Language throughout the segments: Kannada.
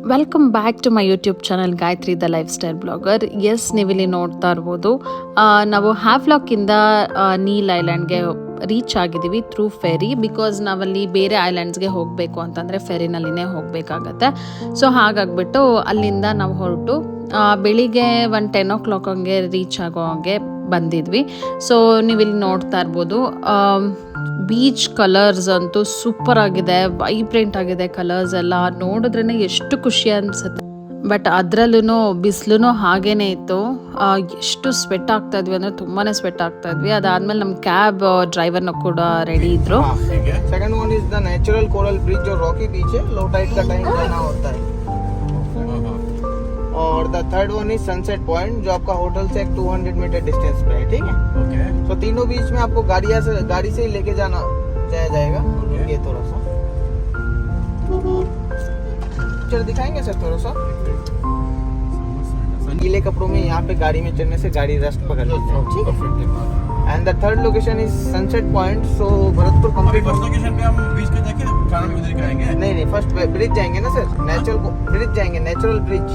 Welcome back to my YouTube channel Gayatri the lifestyle blogger. Yes, ನೀವಿಲ್ಲಿ ನೋಡ್ತಾ ಇರ್ಬೋದು, ನಾವು ಹ್ಯಾವ್ಲಾಕಿಂದ ನೀಲ್ ಐಲ್ಯಾಂಡ್ಗೆ ರೀಚ್ ಆಗಿದ್ದೀವಿ ಥ್ರೂ ಫೆರಿ. ಬಿಕಾಸ್ ನಾವಲ್ಲಿ ಬೇರೆ ಐಲ್ಯಾಂಡ್ಸ್ಗೆ ಹೋಗಬೇಕು ಅಂತಂದರೆ ಫೆರಿನಲ್ಲಿನೇ ಹೋಗಬೇಕಾಗತ್ತೆ. ಸೊ ಹಾಗಾಗ್ಬಿಟ್ಟು ಅಲ್ಲಿಂದ ನಾವು ಹೊರಟು ಬೆಳಿಗ್ಗೆ 10 o'clock ಹಂಗೆ ರೀಚ್ ಆಗೋ ಹಾಗೆ ಬಂದಿದ್ವಿ. ಸೊ ನೀವಿಲ್ಲಿ ನೋಡ್ತಾ ಇರ್ಬೋದು, ಬೀಚ್ ಕಲರ್ಸ್ ಅಂತೂ ಸೂಪರ್ ಆಗಿದೆ, ವೈಬ್ರೆಂಟ್ ಆಗಿದೆ. ಕಲರ್ಸ್ ಎಲ್ಲ ನೋಡಿದ್ರೇ ಎಷ್ಟು ಖುಷಿ ಅನಿಸುತ್ತೆ. ಬಟ್ ಅದರಲ್ಲೂ ಬಿಸಿಲು ಹಾಗೇನೆ ಇತ್ತು. ಎಷ್ಟು ಸ್ವೆಟ್ ಆಗ್ತಾ ಇದ್ವಿ ಅಂದರೆ ತುಂಬಾ ಸ್ವೆಟ್ ಆಗ್ತಾ ಇದ್ವಿ. ಅದಾದ್ಮೇಲೆ ನಮ್ಮ ಕ್ಯಾಬ್ ಡ್ರೈವರ್ನ ಕೂಡ ರೆಡಿ ಇದ್ರು. Second one is the natural coral bridge जो रॉकी बीच है, लो टाइड का टाइम जाना होता है. और the third one is sunset point जो आपका होटल से 200 मीटर डिस्टेंस पे है. ठीक है, ओके. तो तीनों बीच में आपको गाड़ी से ही लेके जाया जाएगा. ये थोड़ा सा पिक्चर दिखाएंगे सर थोड़ा सा. गीले कपड़ों में यहाँ पे गाड़ी में चढ़ने से गाड़ी रस्ट पकड़ लेती है. ठीक है. And the third location is sunset point. So Bharatpur complete first location पे हम बीच पे देखे खाना भी उधर खाएंगे. नहीं, फर्स्ट ब्रिज जाएंगे ना सर, नेचुरल ब्रिज जाएंगे. Natural bridge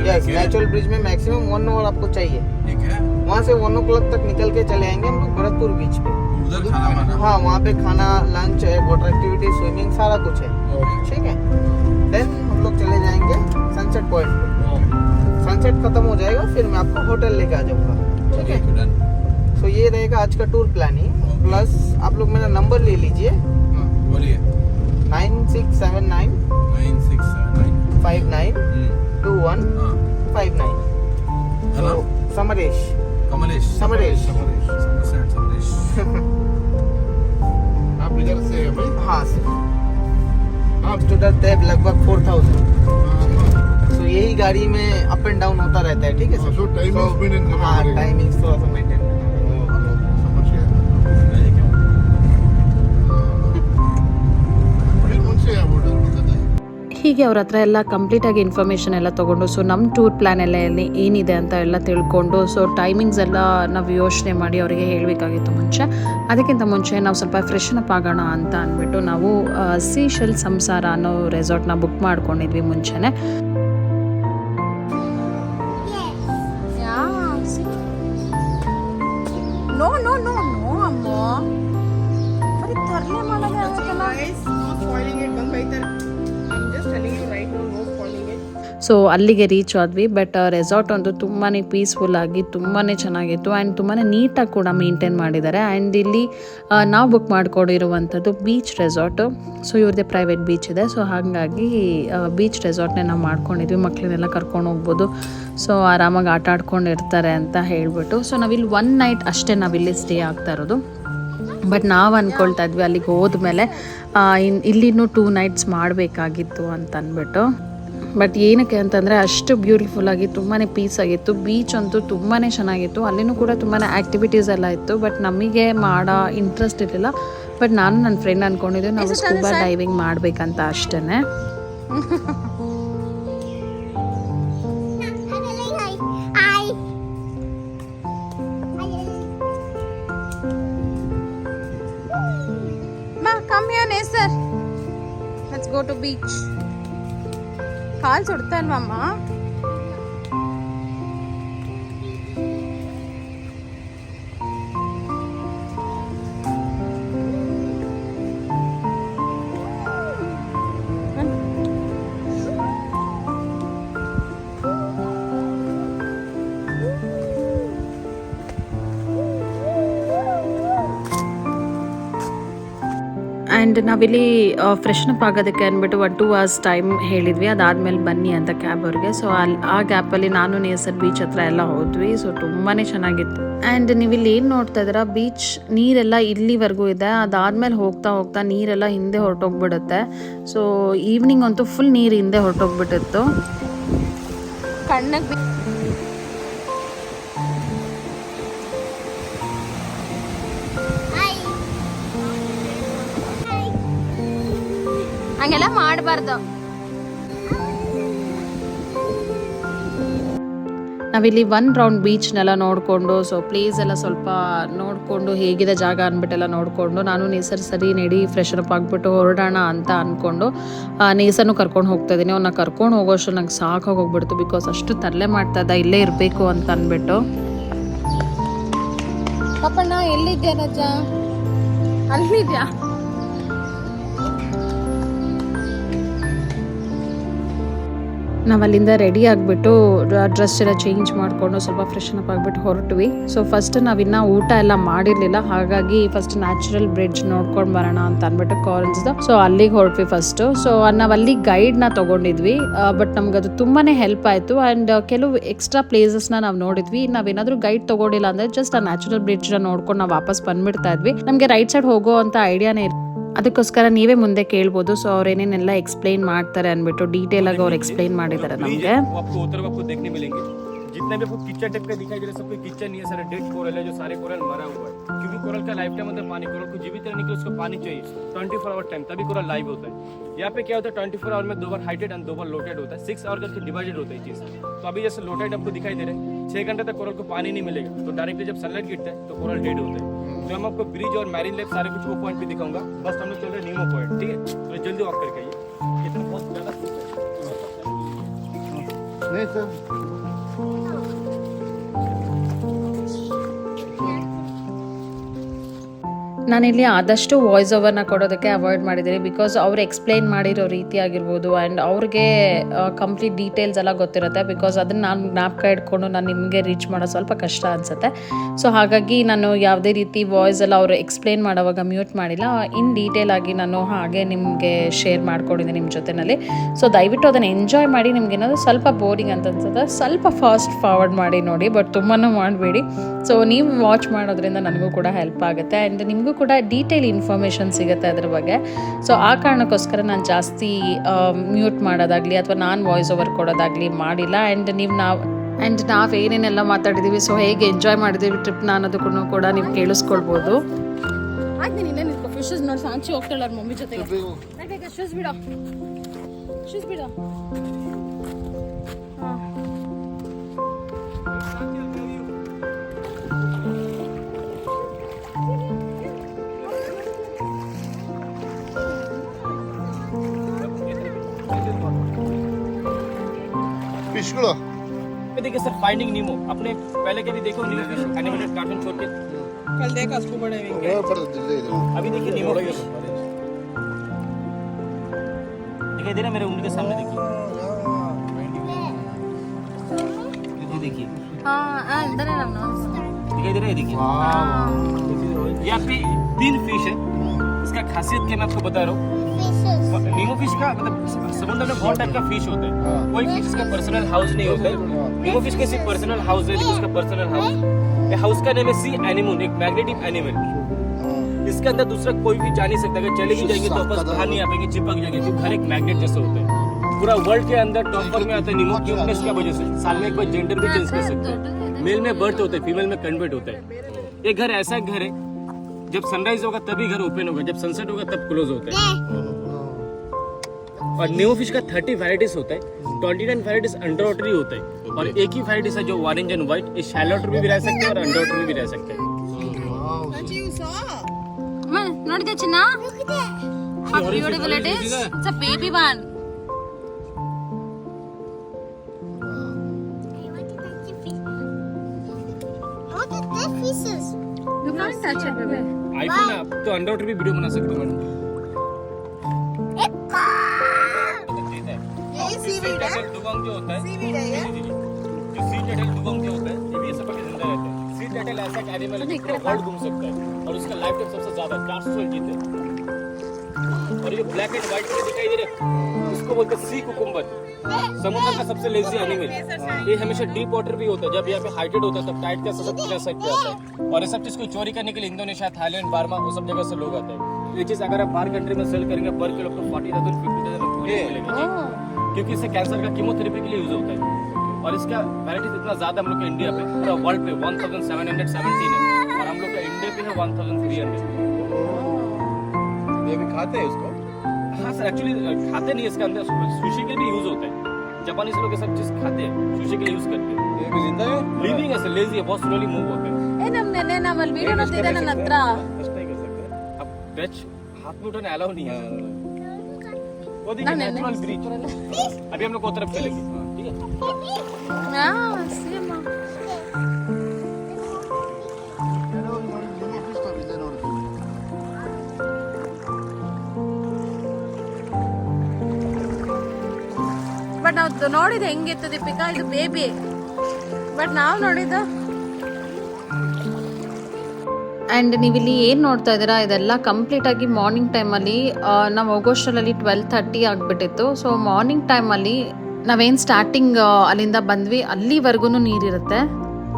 yes, natural bridge में मैक्सिमम 1 आवर आपको चाहिए. ठीक है. वहाँ से 1 o'clock तक निकल के चले आएंगे हम लोग भरतपुर बीच पे. उधर खाना, हाँ वहाँ पे खाना, लंच है, वाटर एक्टिविटी, स्विमिंग, सारा कुछ है. ठीक है. देन हम लोग चले जाएंगे सनसेट पॉइंट पे. सनसेट खत्म हो जाएगा फिर मैं आपको होटल लेके आ जाऊंगा. ठीक है. तो ये रहेगा आज का टूर प्लानिंग. प्लस आप लोग मेरा नंबर ले लीजिए. बोलिए. 9679 592159. तो समरेश. आप इधर से हैं भाई? हाँ सर. आप स्टूडेंट थे लगभग 4000. तो यही गाड़ी में अप एंड डाउन होता रहता है. ठीक है सर. हाँ, टाइमिंग थोड़ा सा मेंटेन. ಹೀಗೆ ಅವ್ರ ಹತ್ರ ಎಲ್ಲ ಕಂಪ್ಲೀಟಾಗಿ ಇನ್ಫಾರ್ಮೇಷನ್ ಎಲ್ಲ ತೊಗೊಂಡು, ಸೊ ನಮ್ಮ ಟೂರ್ ಪ್ಲ್ಯಾನ್ ಎಲ್ಲ ಏನಿದೆ ಅಂತ ಎಲ್ಲ ತಿಳ್ಕೊಂಡು, ಸೊ ಟೈಮಿಂಗ್ಸ್ ಎಲ್ಲ ನಾವು ಯೋಚನೆ ಮಾಡಿ ಅವರಿಗೆ ಹೇಳಬೇಕಾಗಿತ್ತು ಮುಂಚೆ. ಅದಕ್ಕಿಂತ ಮುಂಚೆ ನಾವು ಸ್ವಲ್ಪ ಫ್ರೆಶನ್ ಅಪ್ ಆಗೋಣ ಅಂತ ಅಂದ್ಬಿಟ್ಟು ನಾವು ಸೀಶೆಲ್ ಸಂಸಾರ ಅನ್ನೋ ರೆಸಾರ್ಟ್ನ ಬುಕ್ ಮಾಡ್ಕೊಂಡಿದ್ವಿ ಮುಂಚೆನೆ. ಸೊ ಅಲ್ಲಿಗೆ ರೀಚ್ ಆದ್ವಿ. ಬಟ್ ರೆಸಾರ್ಟ್ ಅಂತೂ ತುಂಬಾ ಪೀಸ್ಫುಲ್ ಆಗಿ ತುಂಬಾ ಚೆನ್ನಾಗಿತ್ತು ಆ್ಯಂಡ್ ತುಂಬಾ ನೀಟಾಗಿ ಕೂಡ ಮೇಂಟೈನ್ ಮಾಡಿದ್ದಾರೆ. ಆ್ಯಂಡ್ ಇಲ್ಲಿ ನಾವು ಬುಕ್ ಮಾಡ್ಕೊಂಡಿರುವಂಥದ್ದು ಬೀಚ್ ರೆಸಾರ್ಟು. ಸೊ ಇವ್ರದ್ದೇ ಪ್ರೈವೇಟ್ ಬೀಚ್ ಇದೆ. ಸೊ ಹಾಗಾಗಿ ಬೀಚ್ ರೆಸಾರ್ಟ್ನೇ ನಾವು ಮಾಡ್ಕೊಂಡಿದ್ವಿ. ಮಕ್ಕಳನ್ನೆಲ್ಲ ಕರ್ಕೊಂಡು ಹೋಗ್ಬೋದು, ಸೊ ಆರಾಮಾಗಿ ಆಟ ಆಡ್ಕೊಂಡು ಇರ್ತಾರೆ ಅಂತ ಹೇಳಿಬಿಟ್ಟು. ಸೊ ನಾವಿಲ್ಲಿ 1 night ಅಷ್ಟೇ ನಾವಿಲ್ಲಿ ಸ್ಟೇ ಆಗ್ತಾ ಇರೋದು. ಬಟ್ ನಾವು ಅಂದ್ಕೊಳ್ತಾ ಇದ್ವಿ ಅಲ್ಲಿಗೆ ಹೋದ್ಮೇಲೆ ಇಲ್ಲಿನೂ 2 nights ಮಾಡಬೇಕಾಗಿತ್ತು ಅಂತ ಅಂದ್ಬಿಟ್ಟು. ಬಟ್ ಏನಕ್ಕೆ ಅಂತಂದರೆ ಅಷ್ಟು ಬ್ಯೂಟಿಫುಲ್ಲಾಗಿ ತುಂಬಾ ಪೀಸ್ ಆಗಿತ್ತು. ಬೀಚ್ ಅಂತೂ ತುಂಬಾ ಚೆನ್ನಾಗಿತ್ತು. ಅಲ್ಲಿನೂ ಕೂಡ ತುಂಬಾ ಆ್ಯಕ್ಟಿವಿಟೀಸ್ ಎಲ್ಲ ಇತ್ತು. ಬಟ್ ನಮಗೆ ಮಾಡೋ ಇಂಟ್ರೆಸ್ಟ್ ಇರಲಿಲ್ಲ. ಬಟ್ ನಾನು ನನ್ನ ಫ್ರೆಂಡ್ ಅಂದ್ಕೊಂಡಿದ್ದೆ ನಾವು ಸ್ಕೂಬಾ ಡೈವಿಂಗ್ ಮಾಡಬೇಕಂತ ಅಷ್ಟೇ. Let's go to beach. ಕಾಲ್ ಸುಡ್ತಾ ಇಲ್ವಮ್ಮ? ಆ್ಯಂಡ್ ನಾವಿಲ್ಲಿ ಫ್ರೆಶ್ನಪ್ ಆಗೋದಕ್ಕೆ ಅಂದ್ಬಿಟ್ಟು 1-2 hours ಟೈಮ್ ಹೇಳಿದ್ವಿ. ಅದಾದಮೇಲೆ ಬನ್ನಿ ಅಂತ ಕ್ಯಾಬ್ ಅವ್ರಿಗೆ. ಸೊ ಆ ಗ್ಯಾಪಲ್ಲಿ ನಾನು ನೇಸರ್ ಬೀಚ್ ಹತ್ರ ಎಲ್ಲ ಹೋದ್ವಿ. ಸೊ ತುಂಬಾ ಚೆನ್ನಾಗಿತ್ತು. ಆ್ಯಂಡ್ ನೀವಿಲ್ಲಿ ಏನು ನೋಡ್ತಾ ಇದ್ದೀರಾ, ಬೀಚ್ ನೀರೆಲ್ಲ ಇಲ್ಲಿವರೆಗೂ ಇದೆ. ಅದಾದಮೇಲೆ ಹೋಗ್ತಾ ಹೋಗ್ತಾ ನೀರೆಲ್ಲ ಹಿಂದೆ ಹೊರಟೋಗ್ಬಿಡುತ್ತೆ. ಸೊ ಈವ್ನಿಂಗ್ ಅಂತೂ ಫುಲ್ ನೀರು ಹಿಂದೆ ಹೊರಟೋಗ್ಬಿಟ್ಟಿತ್ತು. ಕಣ್ಣಕ್ಕೆ ಹಂಗೆಲ್ಲ ಮಾಡಬಾರ್ದು. ನಾವಿಲ್ಲಿ 1 ರೌಂಡ್ ಬೀಚ್ನೆಲ್ಲ ನೋಡಿಕೊಂಡು ಸೊ ಪ್ಲೇಸ್ ಎಲ್ಲ ಸ್ವಲ್ಪ ನೋಡಿಕೊಂಡು ಹೇಗಿದೆ ಜಾಗ ಅಂದ್ಬಿಟ್ಟೆಲ್ಲ ನೋಡಿಕೊಂಡು ನಾನು ನೇಸರ್ ಸರಿ ನಡಿ ಫ್ರೆಶ್ ಅಪ್ ಆಗಿಬಿಟ್ಟು ಹೊರಡೋಣ ಅಂತ ಅಂದ್ಕೊಂಡು ನೇಸರ್ನು ಕರ್ಕೊಂಡು ಹೋಗ್ತಾ ಇದ್ದೀನಿ. ಅವ್ನ ಕರ್ಕೊಂಡು ಹೋಗೋಷ್ಟು ನಂಗೆ ಸಾಕಾಗಿ ಹೋಗ್ಬಿಡ್ತು, ಬಿಕಾಸ್ ಅಷ್ಟು ತರಲೆ ಮಾಡ್ತಾ ಇದ್ದ ಇಲ್ಲೇ ಇರಬೇಕು ಅಂತ ಅಂದ್ಬಿಟ್ಟು. ಪಾಪಣ್ಣ ಎಲ್ಲಿದ್ಯಾ ರಜ? ಅಲ್ಲಿದ್ಯಾ? ನಾವು ಅಲ್ಲಿಂದ ರೆಡಿ ಆಗಿಬಿಟ್ಟು ಡ್ರೆಸ್ ಎಲ್ಲ ಚೇಂಜ್ ಮಾಡಿಕೊಂಡು ಸ್ವಲ್ಪ ಫ್ರೆಶ್ ಅಪ್ ಆಗಿಬಿಟ್ಟು ಹೊರಟ್ವಿ. ಸೊ ಫಸ್ಟ್ ನಾವಿನ್ನ ಊಟ ಎಲ್ಲ ಮಾಡಿರಲಿಲ್ಲ, ಹಾಗಾಗಿ ಫಸ್ಟ್ ನ್ಯಾಚುರಲ್ ಬ್ರಿಡ್ಜ್ ನೋಡ್ಕೊಂಡು ಬರೋಣ ಅಂತ ಅಂದ್ಬಿಟ್ಟು ಕಾಲೇಜ್ದು. ಸೊ ಅಲ್ಲಿಗೆ ಹೊರಟ್ವಿ ಫಸ್ಟು. ಸೊ ನಾವು ಅಲ್ಲಿ ಗೈಡ್ನ ತೊಗೊಂಡಿದ್ವಿ, ಬಟ್ ನಮ್ಗೆ ಅದು ತುಂಬಾ ಹೆಲ್ಪ್ ಆಯಿತು. ಆ್ಯಂಡ್ ಕೆಲವು ಎಕ್ಸ್ಟ್ರಾ ಪ್ಲೇಸಸ್ನ ನಾವು ನೋಡಿದ್ವಿ. ನಾವೇನಾದರೂ ಗೈಡ್ ತೊಗೊಂಡಿಲ್ಲ ಅಂದರೆ ಜಸ್ಟ್ ಆ ನ್ಯಾಚುರಲ್ ಬ್ರಿಡ್ಜ್ನ ನೋಡ್ಕೊಂಡು ನಾವು ವಾಪಸ್ ಬಂದ್ಬಿಡ್ತಾ ಇದ್ವಿ. ನಮಗೆ ರೈಟ್ ಸೈಡ್ ಹೋಗೋ ಅಂತ ಐಡಿಯಾನೇ ಇತ್ತು. ಅದಕ್ಕೋಸ್ಕರ ನೀವೇ ಮುಂದೆ ಕೇಳ್ಬೋದು. ಸೊ ಅವ್ರು ಏನೇನೆಲ್ಲ ಎಕ್ಸ್ಪ್ಲೈನ್ ಮಾಡ್ತಾರೆ ಅಂದ್ಬಿಟ್ಟು ಡೀಟೇಲ್ ಆಗಿ ಅವ್ರು ಎಕ್ಸ್ಪ್ಲೈನ್ ಮಾಡಿದ್ದಾರೆ ನಮಗೆ. जितने भी आपको किचन टाइप का दिखाई दे रहा है सब कोई किचन नहीं है, सारे डेड कोरल है, जो सारे कोरल मरा हुआ है, क्योंकि कोरल का लाइफ टाइम होता है पानी। कोरल को जीवित रहने के लिए उसको पानी चाहिए 24 आवर टाइम, तभी कोरल लाइव होता है। यहाँ पे क्या होता है 24 आवर में 2 बार हाइटेड एंड 2 बार लोटेड होता है, 6 आवर करके डिवाइडेड होता है चीज। तो अभी जैसे लोटेड आपको दिखाई दे रहे हैं 6 घंटे तक कोरल को पानी नहीं मिलेगा, तो डायरेक्टली जब सनलाइट गिरता है तो कोरल डेड होता है। तो हम आपको ब्रिज और मैरीन लाइफ सारे कुछ वो पॉइंट भी दिखाऊंगा। बस हम लोग चल रहे नीमो पॉइंट, ठीक है? तो जल्दी वॉक करके आइए, इतना बहुत ज्यादा नहीं सर, ನಾನಿಲ್ಲಿ ಆದಷ್ಟು ವಾಯ್ಸ್ ಓವರ್ನ ಕೊಡೋದಕ್ಕೆ ಅವಾಯ್ಡ್ ಮಾಡಿದ್ದೀನಿ, ಬಿಕಾಸ್ ಅವ್ರು ಎಕ್ಸ್ಪ್ಲೈನ್ ಮಾಡಿರೋ ರೀತಿ ಆಗಿರ್ಬೋದು ಆ್ಯಂಡ್ ಅವ್ರಿಗೆ ಕಂಪ್ಲೀಟ್ ಡೀಟೇಲ್ಸ್ ಎಲ್ಲ ಗೊತ್ತಿರುತ್ತೆ. ಬಿಕಾಸ್ ಅದನ್ನು ನಾನು ಜ್ಞಾಪಕ ಇಟ್ಕೊಂಡು ನಾನು ನಿಮಗೆ ರೀಚ್ ಮಾಡೋದು ಸ್ವಲ್ಪ ಕಷ್ಟ ಅನಿಸುತ್ತೆ. ಸೊ ಹಾಗಾಗಿ ನಾನು ಯಾವುದೇ ರೀತಿ ವಾಯ್ಸ್ ಎಲ್ಲ ಅವರು ಎಕ್ಸ್ಪ್ಲೈನ್ ಮಾಡೋವಾಗ ಮ್ಯೂಟ್ ಮಾಡಿಲ್ಲ, ಇನ್ ಡೀಟೇಲ್ ಆಗಿ ನಾನು ಹಾಗೆ ನಿಮಗೆ ಶೇರ್ ಮಾಡ್ಕೊಂಡಿದ್ದೀನಿ ನಿಮ್ಮ ಜೊತೆಯಲ್ಲಿ. ಸೊ ದಯವಿಟ್ಟು ಅದನ್ನು ಎಂಜಾಯ್ ಮಾಡಿ. ನಿಮ್ಗೆ ಏನಾದರೂ ಸ್ವಲ್ಪ ಬೋರಿಂಗ್ ಅಂತ ಅನ್ಸುತ್ತೆ ಸ್ವಲ್ಪ ಫಾಸ್ಟ್ ಫಾರ್ವರ್ಡ್ ಮಾಡಿ ನೋಡಿ, ಬಟ್ ತುಂಬಾ ಮಾಡಬೇಡಿ. ಸೊ ನೀವು ವಾಚ್ ಮಾಡೋದ್ರಿಂದ ನನಗೂ ಕೂಡ ಹೆಲ್ಪ್ ಆಗುತ್ತೆ ಆ್ಯಂಡ್ ನಿಮಗೂ ಕೂಡ ಡೀಟೇಲ್ ಇನ್ಫಾರ್ಮೇಷನ್ ಸಿಗುತ್ತೆ ಅದ್ರ ಬಗ್ಗೆ. ಸೊ ಆ ಕಾರಣಕ್ಕೋಸ್ಕರ ನಾನು ಜಾಸ್ತಿ ಮ್ಯೂಟ್ ಮಾಡೋದಾಗಲಿ ಅಥವಾ ನಾನು ವಾಯ್ಸ್ ಓವರ್ ಕೊಡೋದಾಗಲಿ ಮಾಡಿಲ್ಲ. ಆ್ಯಂಡ್ ನಾವೇನೇನೆಲ್ಲ ಮಾತಾಡಿದ್ದೀವಿ, ಸೊ ಹೇಗೆ ಎಂಜಾಯ್ ಮಾಡಿದ್ದೀವಿ ಟ್ರಿಪ್ನ ಅನ್ನೋದಕ್ಕೂ ಕೂಡ ನೀವು ಕೇಳಿಸ್ಕೊಳ್ಬೋದು. ಆಯ್ತು ನೀನೇ ನಿಂತ್ಕೊ. ಫಿಶಸ್ ನೋಡಿ ಸಾಂಚಿ ಹೋಗ್ತಾಳೆ ಅವ್ರ ಮಮ್ಮಿ ಜೊತೆಗೆ. ಶೂಸ್ ಬಿಡ, ಶೂಸ್ ಬಿಡ. देखिए सर फाइंडिंग नीमो, अपने पहले के भी देखो नीमो फिश एनिमेटेड कार्टून छोड़ के कल देखा उसको बड़े अभी देखिए नीमो फिश दिखाई दे रहा है मेरे उंगली के सामने। देखिए हाँ अंदर है ना, दिखाई दे रहा है, देखिए यहाँ पे 3 फिश है। इसका खासियत क्या मैं आपको बता रहा हूँ, नीमो फिश का मतलब समुद्र में बहुत टाइप का फिश होता है, कोई फिश इसका पर्सनल हाउस नहीं होता है। नीमो फिश का सिर्फ पर्सनल हाउस है, उसका पर्सनल हाउस। ये हाउस का नाम है सी एनिमल, एक मैग्नेटिक एनिमल। इसके अंदर दूसरा कोई भी जा नहीं सकता, अगर चले भी जाएंगे तो वापस बाहर नहीं आ पाएंगे, चिपक जाएंगे, क्योंकि हर एक मैग्नेट जैसे होता है। पूरा वर्ल्ड के अंदर टॉप पर में आता है नीमो, क्यूटनेस की वजह से। साल में एक बार जेंडर भी चेंज कर सकते हैं, मेल में बर्थ होता है, फीमेल में कन्वर्ट होता है। ये घर ऐसा घर है जब सनराइज होगा तभी घर ओपन होगा, जब सनसेट होगा तब क्लोज होता है। और नीमो फिश का 30 वैरायटीज होता है, 29 वैरायटीज अंडर वाटर ही होता है, और एक ही वैरायटीज है जो ऑरेंज एंड व्हाइट। ये शैलो वाटर में भी रह सकते हैं और अंडर वाटर में भी रह सकते हैं। ನೋಡಿದೆ ಚಿನ್ನ, how beautiful it is. It's a baby one. You can't touch it, baby. IPhone है तो अंडर वाटर भी वीडियो बना सकते हो मैडम। ये सीवीड है, दुगंग जो होता है, सीवीड है ये, जो सी टर्टल दुगंग जो होता है ये भी ऐसे पके जिंदा रहता है। सी टर्टल ऐसा एक एनिमल है जो पूरा वर्ल्ड घूम सकता है और उसका लाइफ टाइम सबसे ज्यादा 400 जीते। और ये ब्लैक एंड व्हाइट में दिखाई दे रहे उसको बोलते हैं सी कुकुम्बर, समुद्र का सबसे लेजी एनिमल। ये हमेशा डीप वाटर भी होता है, जब यहाँ पे हाइटेड होता है तब टाइड का सब साइड पे आता है। और ये सब चीज को चोरी करने के लिए इंडोनेशिया, थाईलैंड, बर्मा वो सब जगह से लोग आते हैं। ये चीज अगर आप बाहर कंट्री में सेल करेंगे पर किलो आपको 40,000 50,000 मिलेगा, क्योंकि इससे कैंसर का कीमोथेरेपी के लिए यूज होता है। और इसका वैरायटीज इतना ज्यादा हम लोग के इंडिया पे, पूरा वर्ल्ड पे 1717 है, और हम लोग का इंडिया पे है 1300। ये भी खाते हैं उसको? हाँ सर, एक्चुअली खाते नहीं, इसके अंदर सुशी के भी यूज होता है। जापानीज लोग ये सब चीज खाते हैं, सुशी के लिए यूज करते हैं। ये भी जिंदा है? लिविंग ऐसे लेजी है, बहुत स्लोली मूव होते हैं। ನೆನ್ನೆ ನಮ್ಮಲ್ಲಿ ವಿಡಿಯೋ ನೋಡ್ತಿದ್ದೆ ನನ್ನ ಹತ್ರ टच नहीं कर सकते। अब टच हाथ में उठाने अलाउ नहीं है। वो देखिए नहीं, नेचुरल ब्रिज। अभी हम लोग वो तरफ चलेंगे, ठीक है? ಸೇಮ್ ಬಟ್ ನಾವು ನೋಡಿದ ಹೆಂಗಿತ್ತು ದೀಪಿಕಾ, ಇದು ಬೇಬಿ, ಬಟ್ ನಾವು ನೋಡಿದ ಆ್ಯಂಡ್ ನೀವಿಲ್ಲಿ ಏನು ನೋಡ್ತಾ ಇದ್ದೀರಾ, ಇದೆಲ್ಲ ಕಂಪ್ಲೀಟಾಗಿ ಮಾರ್ನಿಂಗ್ ಟೈಮಲ್ಲಿ ನಾವು ಹೋಗೋಷ್ಟರಲ್ಲಿ 12:30 ಆಗಿಬಿಟ್ಟಿತ್ತು. ಸೊ ಮಾರ್ನಿಂಗ್ ಟೈಮಲ್ಲಿ ನಾವೇನು ಸ್ಟಾರ್ಟಿಂಗ್ ಅಲ್ಲಿಂದ ಬಂದ್ವಿ ಅಲ್ಲಿವರೆಗೂ ನೀರಿರುತ್ತೆ.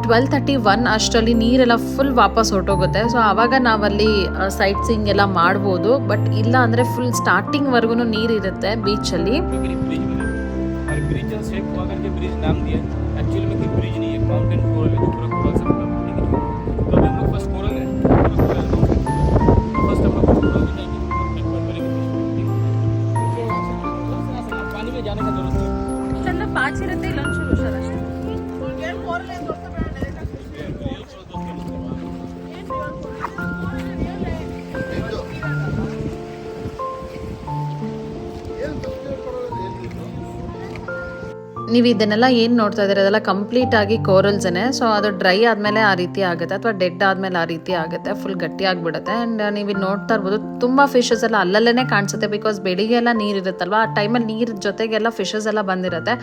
12:31 ಅಷ್ಟರಲ್ಲಿ ನೀರೆಲ್ಲ ಫುಲ್ ವಾಪಸ್ ಹೊರಟೋಗುತ್ತೆ. ಸೊ ಆವಾಗ ನಾವಲ್ಲಿ ಸೈಟ್ ಸೀಯಿಂಗ್ ಎಲ್ಲ ಮಾಡ್ಬೋದು. ಬಟ್ ಇಲ್ಲ ಅಂದರೆ ಫುಲ್ ಸ್ಟಾರ್ಟಿಂಗ್ವರೆಗೂ ನೀರಿರುತ್ತೆ ಬೀಚಲ್ಲಿ. ब्रिज बने और ब्रिज का शेप हुआ करके ब्रिज नाम दिया। एक्चुअली में कोई ब्रिज नहीं है, माउंटेन कोरल है, जो पूरा कोरल से बना है, ठीक है? तो अभी हम लोग फर्स्ट कोरल है, फर्स्ट हम लोग कोरल में जाएंगे, एक बार करेंगे, ठीक है? पानी में जाने का जरूरत नहीं है। ಇಲ್ಲೆಲ್ಲ ಪಾಚಿ ಇರುತ್ತೆ, ಇಲ್ಲೊಂದು ಚೂರು ಹುಷಾರಷ್ಟೇ. ನೀವು ಇದನ್ನೆಲ್ಲ ಏನು ನೋಡ್ತಾ ಇದ್ದೀರಾ ಅದೆಲ್ಲ ಕಂಪ್ಲೀಟಾಗಿ ಕೋರಲ್ಸೇ. ಸೊ ಅದು ಡ್ರೈ ಆದಮೇಲೆ ಆ ರೀತಿ ಆಗುತ್ತೆ, ಅಥವಾ ಡೆಡ್ ಆದಮೇಲೆ ಆ ರೀತಿ ಆಗುತ್ತೆ, ಫುಲ್ ಗಟ್ಟಿ ಆಗಿಬಿಡುತ್ತೆ. ಆ್ಯಂಡ್ ನೀವು ಇಲ್ಲಿ ನೋಡ್ತಾ ಇರ್ಬೋದು ತುಂಬ ಫಿಶಸ್ ಎಲ್ಲ ಅಲ್ಲಲ್ಲೇ ಕಾಣಿಸುತ್ತೆ. ಬಿಕಾಸ್ ಬೆಳಿಗ್ಗೆ ಎಲ್ಲ ನೀರು ಇರುತ್ತಲ್ವ, ಆ ಟೈಮಲ್ಲಿ ನೀರು ಜೊತೆಗೆಲ್ಲ ಫಿಶಸ್ ಎಲ್ಲ ಬಂದಿರುತ್ತೆ.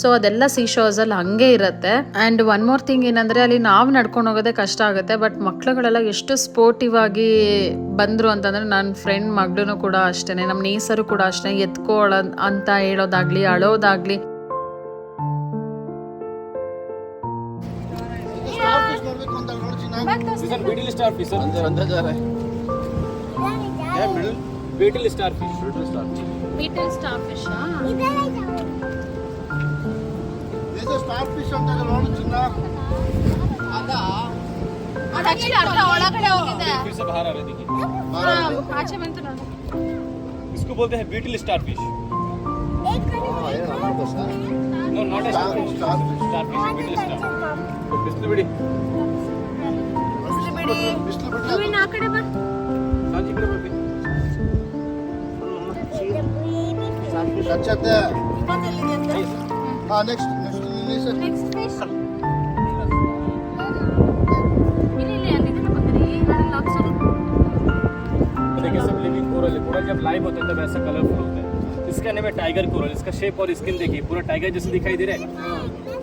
ಸೊ ಅದೆಲ್ಲ ಸೀಶೋಸಲ್ಲಿ ಹಾಗೆ ಇರುತ್ತೆ. ಆ್ಯಂಡ್ ಒನ್ ಮೋರ್ ಥಿಂಗ್ ಏನಂದರೆ ಅಲ್ಲಿ ನಾವು ನಡ್ಕೊಂಡು ಹೋಗೋದೇ ಕಷ್ಟ ಆಗುತ್ತೆ. ಬಟ್ ಮಕ್ಳುಗಳೆಲ್ಲ ಎಷ್ಟು ಸ್ಪೋರ್ಟಿವ್ ಆಗಿ ಬಂದರು ಅಂತಂದರೆ, ನನ್ನ ಫ್ರೆಂಡ್ ಮಗಳೂ ಕೂಡ ಅಷ್ಟೇ, ನಮ್ಮ ನೇಸರು ಕೂಡ ಅಷ್ಟೇ, ಎತ್ಕೊಳ್ಳೋದು ಅಂತ ಹೇಳೋದಾಗಲಿ ಅಳೋದಾಗಲಿ. Sir middle star fish sir अंदर जा रहा है। है middle star fish, metre star fish ಅದು ಆಕ್ಚುಲಿ ಅರ್ಧ ಒಳಗಡೆ ಹೋಗಿದೆ, फिर से बाहर आ रहा है, देखिए ಆಚೆ ಬಂತು ನೋಡಿ. इसको बोलते हैं beetle starfish. No not a starfish, beetle star. बिस्तर बिड़ी ನೀವು ಇನ್ನು ಆ ಕಡೆ ಬಾ. हां जी इकडे बघ। ನೆಕ್ಸ್ಟ್ ಫಿಶ್ ಇಲ್ಲಿ ಅಲ್ಲಿಂದ ಬಂದ್ರಿ ನಾನು ಲಾಕ್ಸ್ देखिए सब लिविंग कोरल है। कोरल जब लाइव होता है तब ऐसा कलरफुल होता है। इसका नाम है टाइगर कोरल। इसका शेप और स्किन देखिए, पूरा टाइगर जैसे दिखाई दे रहा है।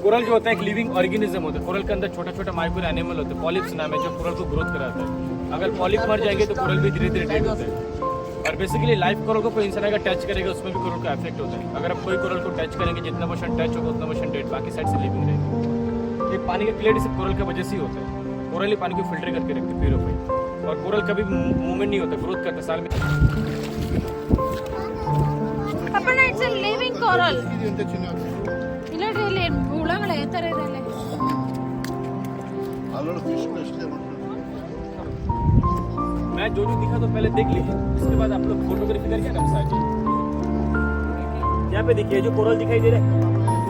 कोरल जो होता है एक लिविंग ऑर्गेनिज्म होता है। कोरल के अंदर छोटा छोटा माइक्रो एनिमल होते हैं, पॉलिप्स नाम है, जो कोरल को ग्रोथ कराता है। अगर पॉलिप मर जाएंगे तो कोरल भी धीरे धीरे डेड होता है। और बेसिकली लाइव कोरल को कोई इंसान अगर टच करेगा उसमें भी कोरल का इफेक्ट होता है। अगर आप कोई कोरल को टच करेंगे, जितना मोशन टच होगा उतना मोशन डेड, बाकी साइड से लिविंग रहेगी। ये पानी का क्लियरिटी सिर्फ कोरल की वजह से ही होता है। कोरल ही पानी को फिल्टर करके रखते हैं, प्यूरिफाई। और कोरल कभी मूवमेंट नहीं होता, ग्रोथ करता साल में। Appanna it's A living coral. ಇಲ್ಲ ಇಲ್ಲಿ ಹುಳಗಳು ಯಾವ ಥರ ಇದೆ ಅಲ್ಲಿ. मैं जो दिखा तो पहले देख लीजिए, इसके बाद आप लोग फोटोग्राफी करके ना साइड। यहाँ पे देखिए जो कोरल दिखाई दे रहा है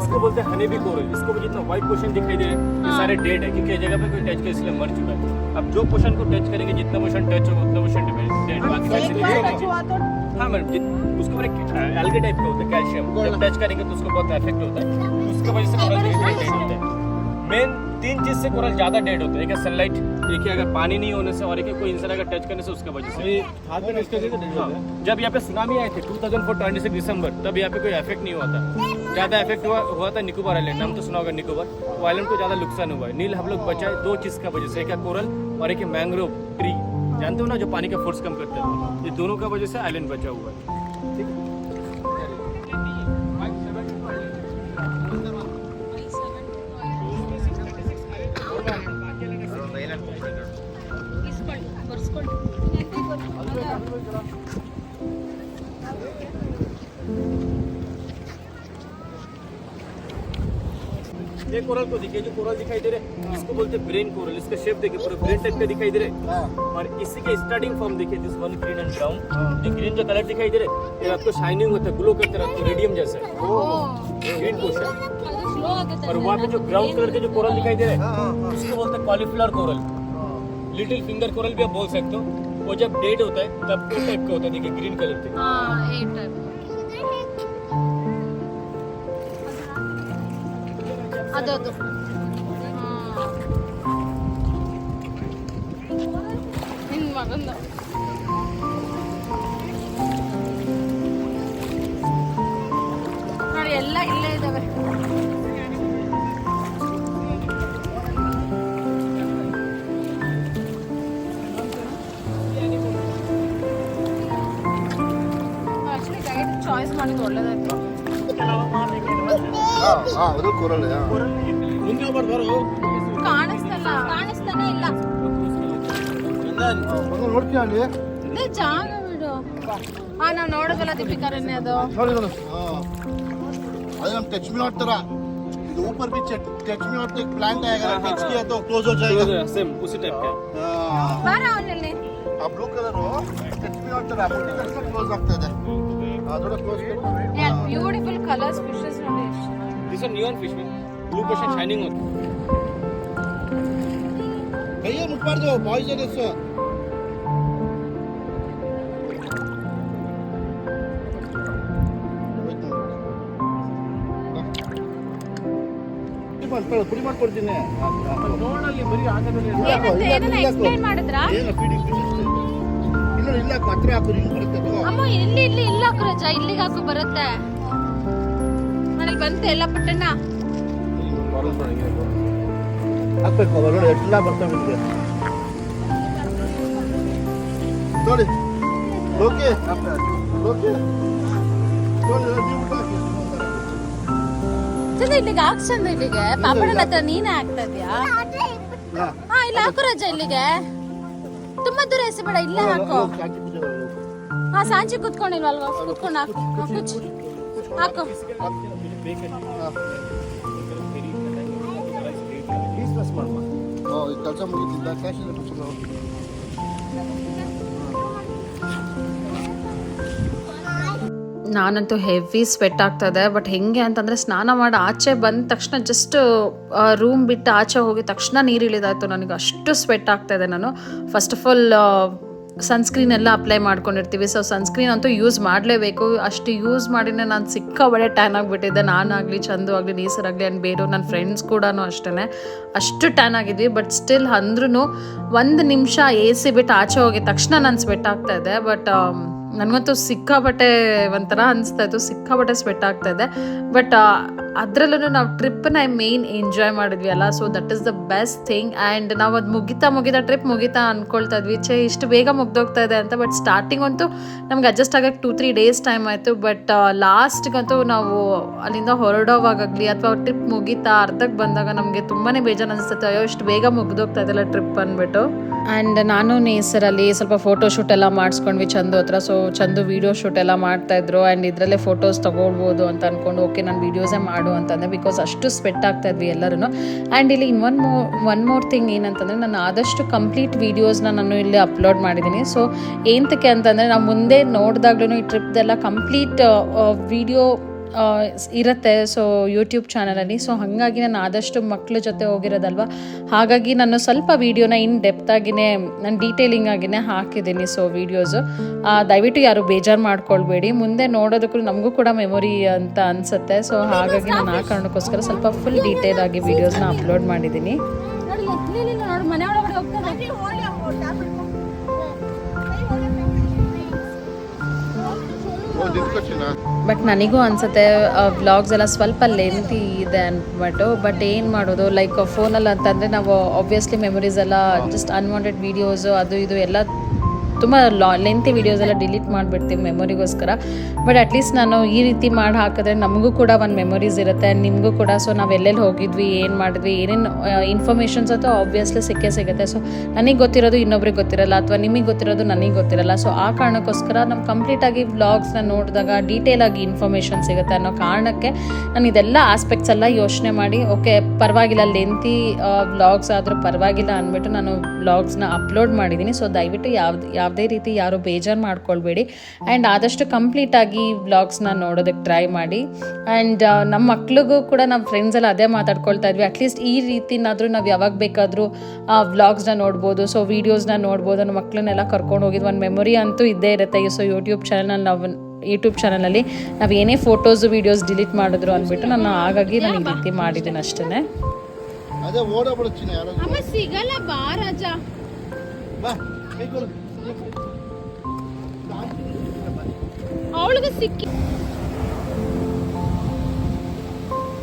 इसको बोलते हैं हनी बी कोरल। इसको भी जितना व्हाइट पोर्शन दिखाई दे रहा है ये सारे डेड है, क्योंकि जगह पे कोई टच कर इसलिए मर चुका है। अब जो पोर्शन को टच करेंगे, जितना मोशन टच होगा उतना मोशन डेड, बाकी साइड से लिविंग होगा। हाँ मैडम, उसको मेरे एल्गे टाइप का होता है, कैल्शियम। जब टच करेंगे तो उसको बहुत इफेक्ट होता है, उसकी वजह से कोरल डेड होता है। मेन 3 चीज से कोरल ज्यादा डेड होता है। एक है सनलाइट, एक है अगर पानी नहीं होने से, और एक है कोई इंसान अगर टच करने से उसका वजह से। हाँ, जब यहाँ पे सुनामी आए थे 2004 26 दिसंबर, तब यहाँ पे कोई इफेक्ट नहीं हुआ था। ज्यादा इफेक्ट हुआ था निकोबार आइलैंड, नाम तो सुना होगा निकोबार। वो आइलैंड को ज्यादा नुकसान हुआ है। नील हम लोग बचाए 2 चीज का वजह से, एक है कोरल और एक है मैंग्रोव ट्री, जानते हो ना, जो पानी का फोर्स कम करते हैं। ये दोनों का वजह से आइलैंड बचा हुआ है, ठीक है? ये कोरल को देखिए, जो कोरल दिखाई दे रहे हैं इसको बोलते हैं ब्रेन कोरल। इसका शेप देखिए, पूरा ब्रेन टाइप का दिखाई दे रहे हैं। और इसी के स्टार्टिंग फॉर्म देखिए, this one green and brown. ये ग्रीन जो कलर दिखाई दे रहे हैं ये आपको शाइनिंग होता है, ग्लो करता है, आपको रेडियम जैसा है। ओशन ಸ್ಲೋ ಆಗುತ್ತೆ और वहाँ पे जो ब्राउन कलर के जो कोरल दिखाई दे रहे हैं उसको बोलते हैं cauliflower coral, little finger coral भी आप बोल सकते हो। वो जब डेड होता है तब वो टाइप का होता है, देखिए ग्रीन कलर के। ಹಾ ಈ ಟೈಪ್ ಅದದು ನಿನ್ನ ಮಗಂದ ನೋಡಿ ಎಲ್ಲ ಇಲ್ಲೇ ಇದಾವೆ. ಆಕ್ಚುಲಿ ಗೈಡ್ ಚಾಯ್ಸ್ ಮಾಡಿದ್ದು ಒಳ್ಳೇದಾಯ್ತು. ಅದು ಕೂರಲ್ಲ ಮುಂದೆ ಒಬ್ಬರು ಬರೋ ಕಾಣಿಸ್ತಾನೆ ಇಲ್ಲ. ನೋಡ್ತೀಯ ಅಲ್ಲಿ ಇದೇ ಜಾಗ ಬಿಡು. ಹಾ ನಾವು ನೋಡೋದಲ್ಲ ದೀಪಿಕಾರನ್ನೇ ಅದು. ನೋಡಿ अरे हम टच मी नॉट तरह ಇದು ऊपर भी टच मी नॉट एक प्लांट आएगा टच किया तो क्लोज हो जाएगा सेम उसी टाइप का। ಬಾರ ಅವನಲ್ಲಿ ಆ blue colour touch me not तरह ಮುಟ್ಟಿ ತಕ್ಷಣ ಕ್ಲೋಸ್ ಆಗ್ತಾ ಇದೆ ಅದರ ಕ್ಲೋಸ್ ಬ್ಯೂಟಿಫುಲ್ ಕಲರ್ಸ್ ಫಿಶಸ್ ನೋಡಿ. दिस आर नियॉन फिश में ब्लू पोर्शन शाइनिंग होता है। ಕೈಯೇ ಮುಟ್ಬಾರ್ದು ಪಾಯ್ಸನಸ್ ಪುಡಿ ಮಾಡ್ಕೊಡ್ತೀನಿ ನೋಡಲ್ಲಿ ಬರೀ ಆಗದಲ್ಲಿ ಏನಂತ ಏನನ್ನ ಎಕ್ಸ್ಪ್ಲೈನ್ ಮಾಡಿದ್ರಾ? ಏನು ಫೀಡಿಂಗ್ ಇಲ್ಲ ಇಲ್ಲ ಹತ್ರ ಹಾಕು ಹಿಂಗ್ ಬರುತ್ತೆ ಅದು. ಅಮ್ಮ ಇಲ್ಲಿ ಹಾಕು ರಜಾ, ಇಲ್ಲಿಗೆ ಹಾಕು ಬರುತ್ತೆ. ಮನೇಲಿ ಬಂತೆ ಎಲ್ಲ ಪುಟ್ಟಣ್ಣ. ಹಾಕ್ಬೇಕು ಅವ ನೋಡಿ ಎಲ್ಲ ಬರ್ತವೆ ನಿಮಗೆ ನೋಡಿ ಓಕೆ ಓಕೆ ಚಂದ ಇಲ್ಲಿಗೆ ಹಾಕ್, ಚಂದ ಇಲ್ಲಿಗೆ ಪಾಪಡನ ಹತ್ರ ನೀನೇ ಹಾಕ್ತಾ ಇದ್ಯಾ? ಹಾ ಇಲ್ಲಿ ಹಾಕು ರಜಾ, ಇಲ್ಲಿಗೆ ತುಂಬಾ ದೂರ ಎಸಬೇಡ, ಇಲ್ಲೇ ಹಾಕು. ಹಾ ಸಾಂಚಿ ಕುತ್ಕೊಂಡಿಲ್ವಲ್ವಾ, ಕುತ್ಕೊಂಡು ಹಾಕು. ಹಾ, ಕುಚ್ಚು ಹಾಕು. ಕೆಲಸ ಮುಗಿತಿಲ್ಲ ಕ್ಯಾಶ್ ನಾನಂತೂ ಹೆವಿ ಸ್ವೆಟ್ ಆಗ್ತದೆ. ಬಟ್ ಹೆಂಗೆ ಅಂತಂದರೆ ಸ್ನಾನ ಮಾಡಿ ಆಚೆ ಬಂದ ತಕ್ಷಣ ಜಸ್ಟ್ ರೂಮ್ ಬಿಟ್ಟು ಆಚೆ ಹೋಗಿದ ತಕ್ಷಣ ನೀರು ಇಳಿದಾಯ್ತು. ನನಗೆ ಅಷ್ಟು ಸ್ವೆಟ್ ಆಗ್ತಾಯಿದೆ. ನಾನು ಫಸ್ಟ್ ಆಫ್ ಆಲ್ ಸನ್ಸ್ಕ್ರೀನ್ ಎಲ್ಲ ಅಪ್ಲೈ ಮಾಡ್ಕೊಂಡಿರ್ತೀವಿ. ಸೊ ಸನ್ಸ್ಕ್ರೀನ್ ಅಂತೂ ಯೂಸ್ ಮಾಡಲೇಬೇಕು. ಅಷ್ಟು ಯೂಸ್ ಮಾಡಿನೇ ನಾನು ಸಿಕ್ಕಾಬಡೆ ಟ್ಯಾನ್ ಆಗಿಬಿಟ್ಟಿದ್ದೆ. ನಾನಾಗಲಿ, ಚಂದು ಆಗಲಿ, ನೀಸರಾಗಲಿ ಆ್ಯಂಡ್ ಬೇರೆ ನನ್ನ ಫ್ರೆಂಡ್ಸ್ ಕೂಡ ಅಷ್ಟೇ ಅಷ್ಟು ಟ್ಯಾನ್ ಆಗಿದ್ವಿ. ಬಟ್ ಸ್ಟಿಲ್ ಅಂದ್ರೂ ಒಂದು ನಿಮಿಷ ಎ ಸಿ ಬಿಟ್ಟು ಆಚೆ ಹೋಗಿದ ತಕ್ಷಣ ನಾನು ಸ್ವೆಟ್ ಆಗ್ತಾಯಿದ್ದೆ. ಬಟ್ ನನಗಂತೂ ಸಿಕ್ಕಾಬಟ್ಟೆ ಒಂಥರ ಅನಿಸ್ತಾಯಿತ್ತು, ಸಿಕ್ಕಾಬಟ್ಟೆ ಸ್ವೆಟ್ ಆಗ್ತಾಯಿದೆ. ಬಟ್ ಅದರಲ್ಲೂ ನಾವು ಟ್ರಿಪ್ಪನ್ನ ಮೇಯ್ನ್ ಎಂಜಾಯ್ ಮಾಡಿದ್ವಿ ಅಲ್ಲ. So that is the best thing. And ನಾವು ಅದು ಮುಗಿತಾ ಟ್ರಿಪ್ ಮುಗಿತಾ ಅಂದ್ಕೊಳ್ತಾ ಇದ್ವಿ, ಇಷ್ಟು ಬೇಗ ಮುಗ್ದೋಗ್ತಾ ಇದೆ ಅಂತ. ಬಟ್ ಸ್ಟಾರ್ಟಿಂಗ್ ಅಂತೂ ನಮ್ಗೆ ಅಡ್ಜಸ್ಟ್ ಆಗೋಕ್ಕೆ 2-3 ಡೇಸ್ ಟೈಮ್ ಆಯಿತು. ಬಟ್ ಲಾಸ್ಟ್ಗಂತೂ ನಾವು ಅಲ್ಲಿಂದ ಹೊರಡೋವಾಗಲಿ ಅಥವಾ ಟ್ರಿಪ್ ಮುಗಿತಾ ಅರ್ಧಕ್ಕೆ ಬಂದಾಗ ನಮಗೆ ತುಂಬಾ ಬೇಜಾರು ಅನಿಸ್ತೈತೆ, ಅಯ್ಯೋ ಇಷ್ಟು ಬೇಗ ಮುಗ್ದೋಗ್ತಾ ಇದೆಲ್ಲ ಟ್ರಿಪ್ ಅಂದ್ಬಿಟ್ಟು. ಆ್ಯಂಡ್ ನಾನು ನೇಸರಲ್ಲಿ ಸ್ವಲ್ಪ ಫೋಟೋ ಶೂಟ್ ಎಲ್ಲ ಮಾಡಿಸ್ಕೊಂಡ್ವಿ ಚಂದು ಹತ್ರ. ಸೊ ಚಂದು ವೀಡಿಯೋ ಶೂಟ್ ಎಲ್ಲ ಮಾಡ್ತಾಯಿದ್ರು. ಆ್ಯಂಡ್ ಇದರಲ್ಲೇ ಫೋಟೋಸ್ ತೊಗೊಳ್ಬೋದು ಅಂತ ಅಂದ್ಕೊಂಡು ಓಕೆ ನಾನು ವೀಡಿಯೋಸೇ ಮಾಡು ಅಂತಂದೆ, ಬಿಕಾಸ್ ಅಷ್ಟು ಸ್ವೆಟ್ ಆಗ್ತಾಯಿದ್ವಿ ಎಲ್ಲರೂ. ಆ್ಯಂಡ್ ಇಲ್ಲಿ ಒನ್ ಮೋರ್ ಥಿಂಗ್ ಏನಂತಂದರೆ, ನಾನು ಆದಷ್ಟು ಕಂಪ್ಲೀಟ್ ವೀಡಿಯೋಸ್ನ ನಾನು ಇಲ್ಲಿ ಅಪ್ಲೋಡ್ ಮಾಡಿದ್ದೀನಿ. ಸೊ ಏನಕ್ಕೆ ಅಂತಂದರೆ ನಾವು ಮುಂದೆ ನೋಡಿದಾಗ್ಲೂ ಈ ಟ್ರಿಪ್ದೆಲ್ಲ ಕಂಪ್ಲೀಟ್ ವೀಡಿಯೋ ಇರುತ್ತೆ ಸೊ ಯೂಟ್ಯೂಬ್ ಚಾನಲಲ್ಲಿ. ಸೊ ಹಾಗಾಗಿ ನಾನು ಆದಷ್ಟು ಮಕ್ಕಳ ಜೊತೆ ಹೋಗಿರೋದಲ್ವ, ಹಾಗಾಗಿ ನಾನು ಸ್ವಲ್ಪ ವೀಡಿಯೋನ ಇನ್ ಡೆಪ್ತಾಗಿಯೇ ನಾನು ಡೀಟೇಲಿಂಗ್ ಆಗಿಯೇ ಹಾಕಿದ್ದೀನಿ. ಸೊ ವೀಡಿಯೋಸು ದಯವಿಟ್ಟು ಯಾರು ಬೇಜಾರು ಮಾಡ್ಕೊಳ್ಬೇಡಿ, ಮುಂದೆ ನೋಡೋದಕ್ಕೂ ನಮಗೂ ಕೂಡ ಮೆಮೊರಿ ಅಂತ ಅನಿಸುತ್ತೆ. ಸೊ ಹಾಗಾಗಿ ನಾನು ಆ ಕಾರಣಕ್ಕೋಸ್ಕರ ಸ್ವಲ್ಪ ಫುಲ್ ಡೀಟೇಲ್ ಆಗಿ ವೀಡಿಯೋಸ್ನ ಅಪ್ಲೋಡ್ ಮಾಡಿದ್ದೀನಿ. ನೋಡಿ ನೋಡಿ ಮನೆ ಒಳಗಡೆ ಹೋಗ್ತಾರೆ. ಬಟ್ ನನಗೂ ಅನಿಸುತ್ತೆ ವ್ಲಾಗ್ಸ್ ಎಲ್ಲ ಸ್ವಲ್ಪ ಲೆಂತಿ ಇದೆ ಅಂದ್ಬಿಟ್ಟು. ಬಟ್ ಏನು ಮಾಡೋದು, ಲೈಕ್ ಫೋನಲ್ಲಿ ಅಂತಂದರೆ ನಾವು ಆಬ್ವಿಯಸ್ಲಿ ಮೆಮೊರೀಸ್ ಎಲ್ಲ ಜಸ್ಟ್ ಅನ್ವಾಂಟೆಡ್ ವೀಡಿಯೋಸು ಅದು ಇದು ಎಲ್ಲ ತುಂಬ ಲೆಂತಿ ವೀಡಿಯೋಸ್ ಎಲ್ಲ ಡಿಲೀಟ್ ಮಾಡಿಬಿಡ್ತೀವಿ ಮೆಮೊರಿಗೋಸ್ಕರ. ಬಟ್ ಅಟ್ಲೀಸ್ಟ್ ನಾನು ಈ ರೀತಿ ಮಾಡಿ ಹಾಕಿದ್ರೆ ನಮಗೂ ಕೂಡ ಒಂದು ಮೆಮೊರೀಸ್ ಇರುತ್ತೆ, ನಿಮಗೂ ಕೂಡ. ಸೊ ನಾವು ಎಲ್ಲೆಲ್ಲಿ ಹೋಗಿದ್ವಿ, ಏನು ಮಾಡಿದ್ವಿ, ಏನೇನು ಇನ್ಫಾರ್ಮೇಷನ್ಸ್ ಅಂತೂ ಆಬ್ವಿಯಸ್ಲಿ ಸಿಗುತ್ತೆ. ಸೊ ನನಗೆ ಗೊತ್ತಿರೋದು ಇನ್ನೊಬ್ರಿಗೆ ಗೊತ್ತಿರಲ್ಲ, ಅಥವಾ ನಿಮಗೆ ಗೊತ್ತಿರೋದು ನನಗೆ ಗೊತ್ತಿರಲ್ಲ. ಸೊ ಆ ಕಾರಣಕ್ಕೋಸ್ಕರ ನಾವು ಕಂಪ್ಲೀಟಾಗಿ ವ್ಲಾಗ್ಸ್ನ ನೋಡಿದಾಗ ಡೀಟೇಲಾಗಿ ಇನ್ಫಾರ್ಮೇಷನ್ ಸಿಗುತ್ತೆ ಅನ್ನೋ ಕಾರಣಕ್ಕೆ ನಾನು ಇದೆಲ್ಲ ಆಸ್ಪೆಕ್ಟ್ಸ್ ಎಲ್ಲ ಯೋಚನೆ ಮಾಡಿ ಓಕೆ ಪರವಾಗಿಲ್ಲ ಲೆಂತಿ ವ್ಲಾಗ್ಸ್ ಆದರೂ ಪರವಾಗಿಲ್ಲ ಅಂದ್ಬಿಟ್ಟು ನಾನು ವ್ಲಾಗ್ಸ್ನ ಅಪ್ಲೋಡ್ ಮಾಡಿದ್ದೀನಿ. ಸೊ ದಯವಿಟ್ಟು ಯಾವ್ದು ಯಾವುದೇ ರೀತಿ ಯಾರು ಬೇಜಾರು ಮಾಡ್ಕೊಳ್ಬೇಡಿ. ಆ್ಯಂಡ್ ಆದಷ್ಟು ಕಂಪ್ಲೀಟಾಗಿ ವ್ಲಾಗ್ಸ್ನ ನೋಡೋದಕ್ಕೆ ಟ್ರೈ ಮಾಡಿ. ಆ್ಯಂಡ್ ನಮ್ಮ ಮಕ್ಳಿಗೂ ಕೂಡ ನಮ್ಮ ಫ್ರೆಂಡ್ಸ್ ಎಲ್ಲ ಅದೇ ಮಾತಾಡ್ಕೊಳ್ತಾ ಇದ್ವಿ, ಅಟ್ಲೀಸ್ಟ್ ಈ ರೀತಿನಾದರೂ ನಾವು ಯಾವಾಗ ಬೇಕಾದರೂ ವ್ಲಾಗ್ಸ್ನ ನೋಡ್ಬೋದು, ಸೊ ವೀಡಿಯೋಸ್ನ ನೋಡ್ಬೋದು, ನಮ್ಮ ಮಕ್ಕಳನ್ನೆಲ್ಲ ಕರ್ಕೊಂಡು ಹೋಗಿದ್ದು ಒಂದು ಮೆಮೊರಿ ಅಂತೂ ಇದ್ದೇ ಇರುತ್ತೆ. ಸೊ ಯೂಟ್ಯೂಬ್ ಚಾನಲಲ್ಲಿ ನಾವು ಏನೇ ಫೋಟೋಸು ವೀಡಿಯೋಸ್ ಡಿಲೀಟ್ ಮಾಡಿದ್ರು ಅಂದ್ಬಿಟ್ಟು ನಾನು ಹಾಗಾಗಿ ನಾನು ಈ ರೀತಿ ಮಾಡಿದ್ದೀನಿ ಅಷ್ಟೇ. ಅದೇ ಓಡಬಿಡ್ತೀನಿ ಯಾರು ಅಮ್ಮ ಸಿಗಲ್ಲ ಬಾ ರಾಜ. ಅವಳಿಗೆ ಸಿಕ್ಕಿ.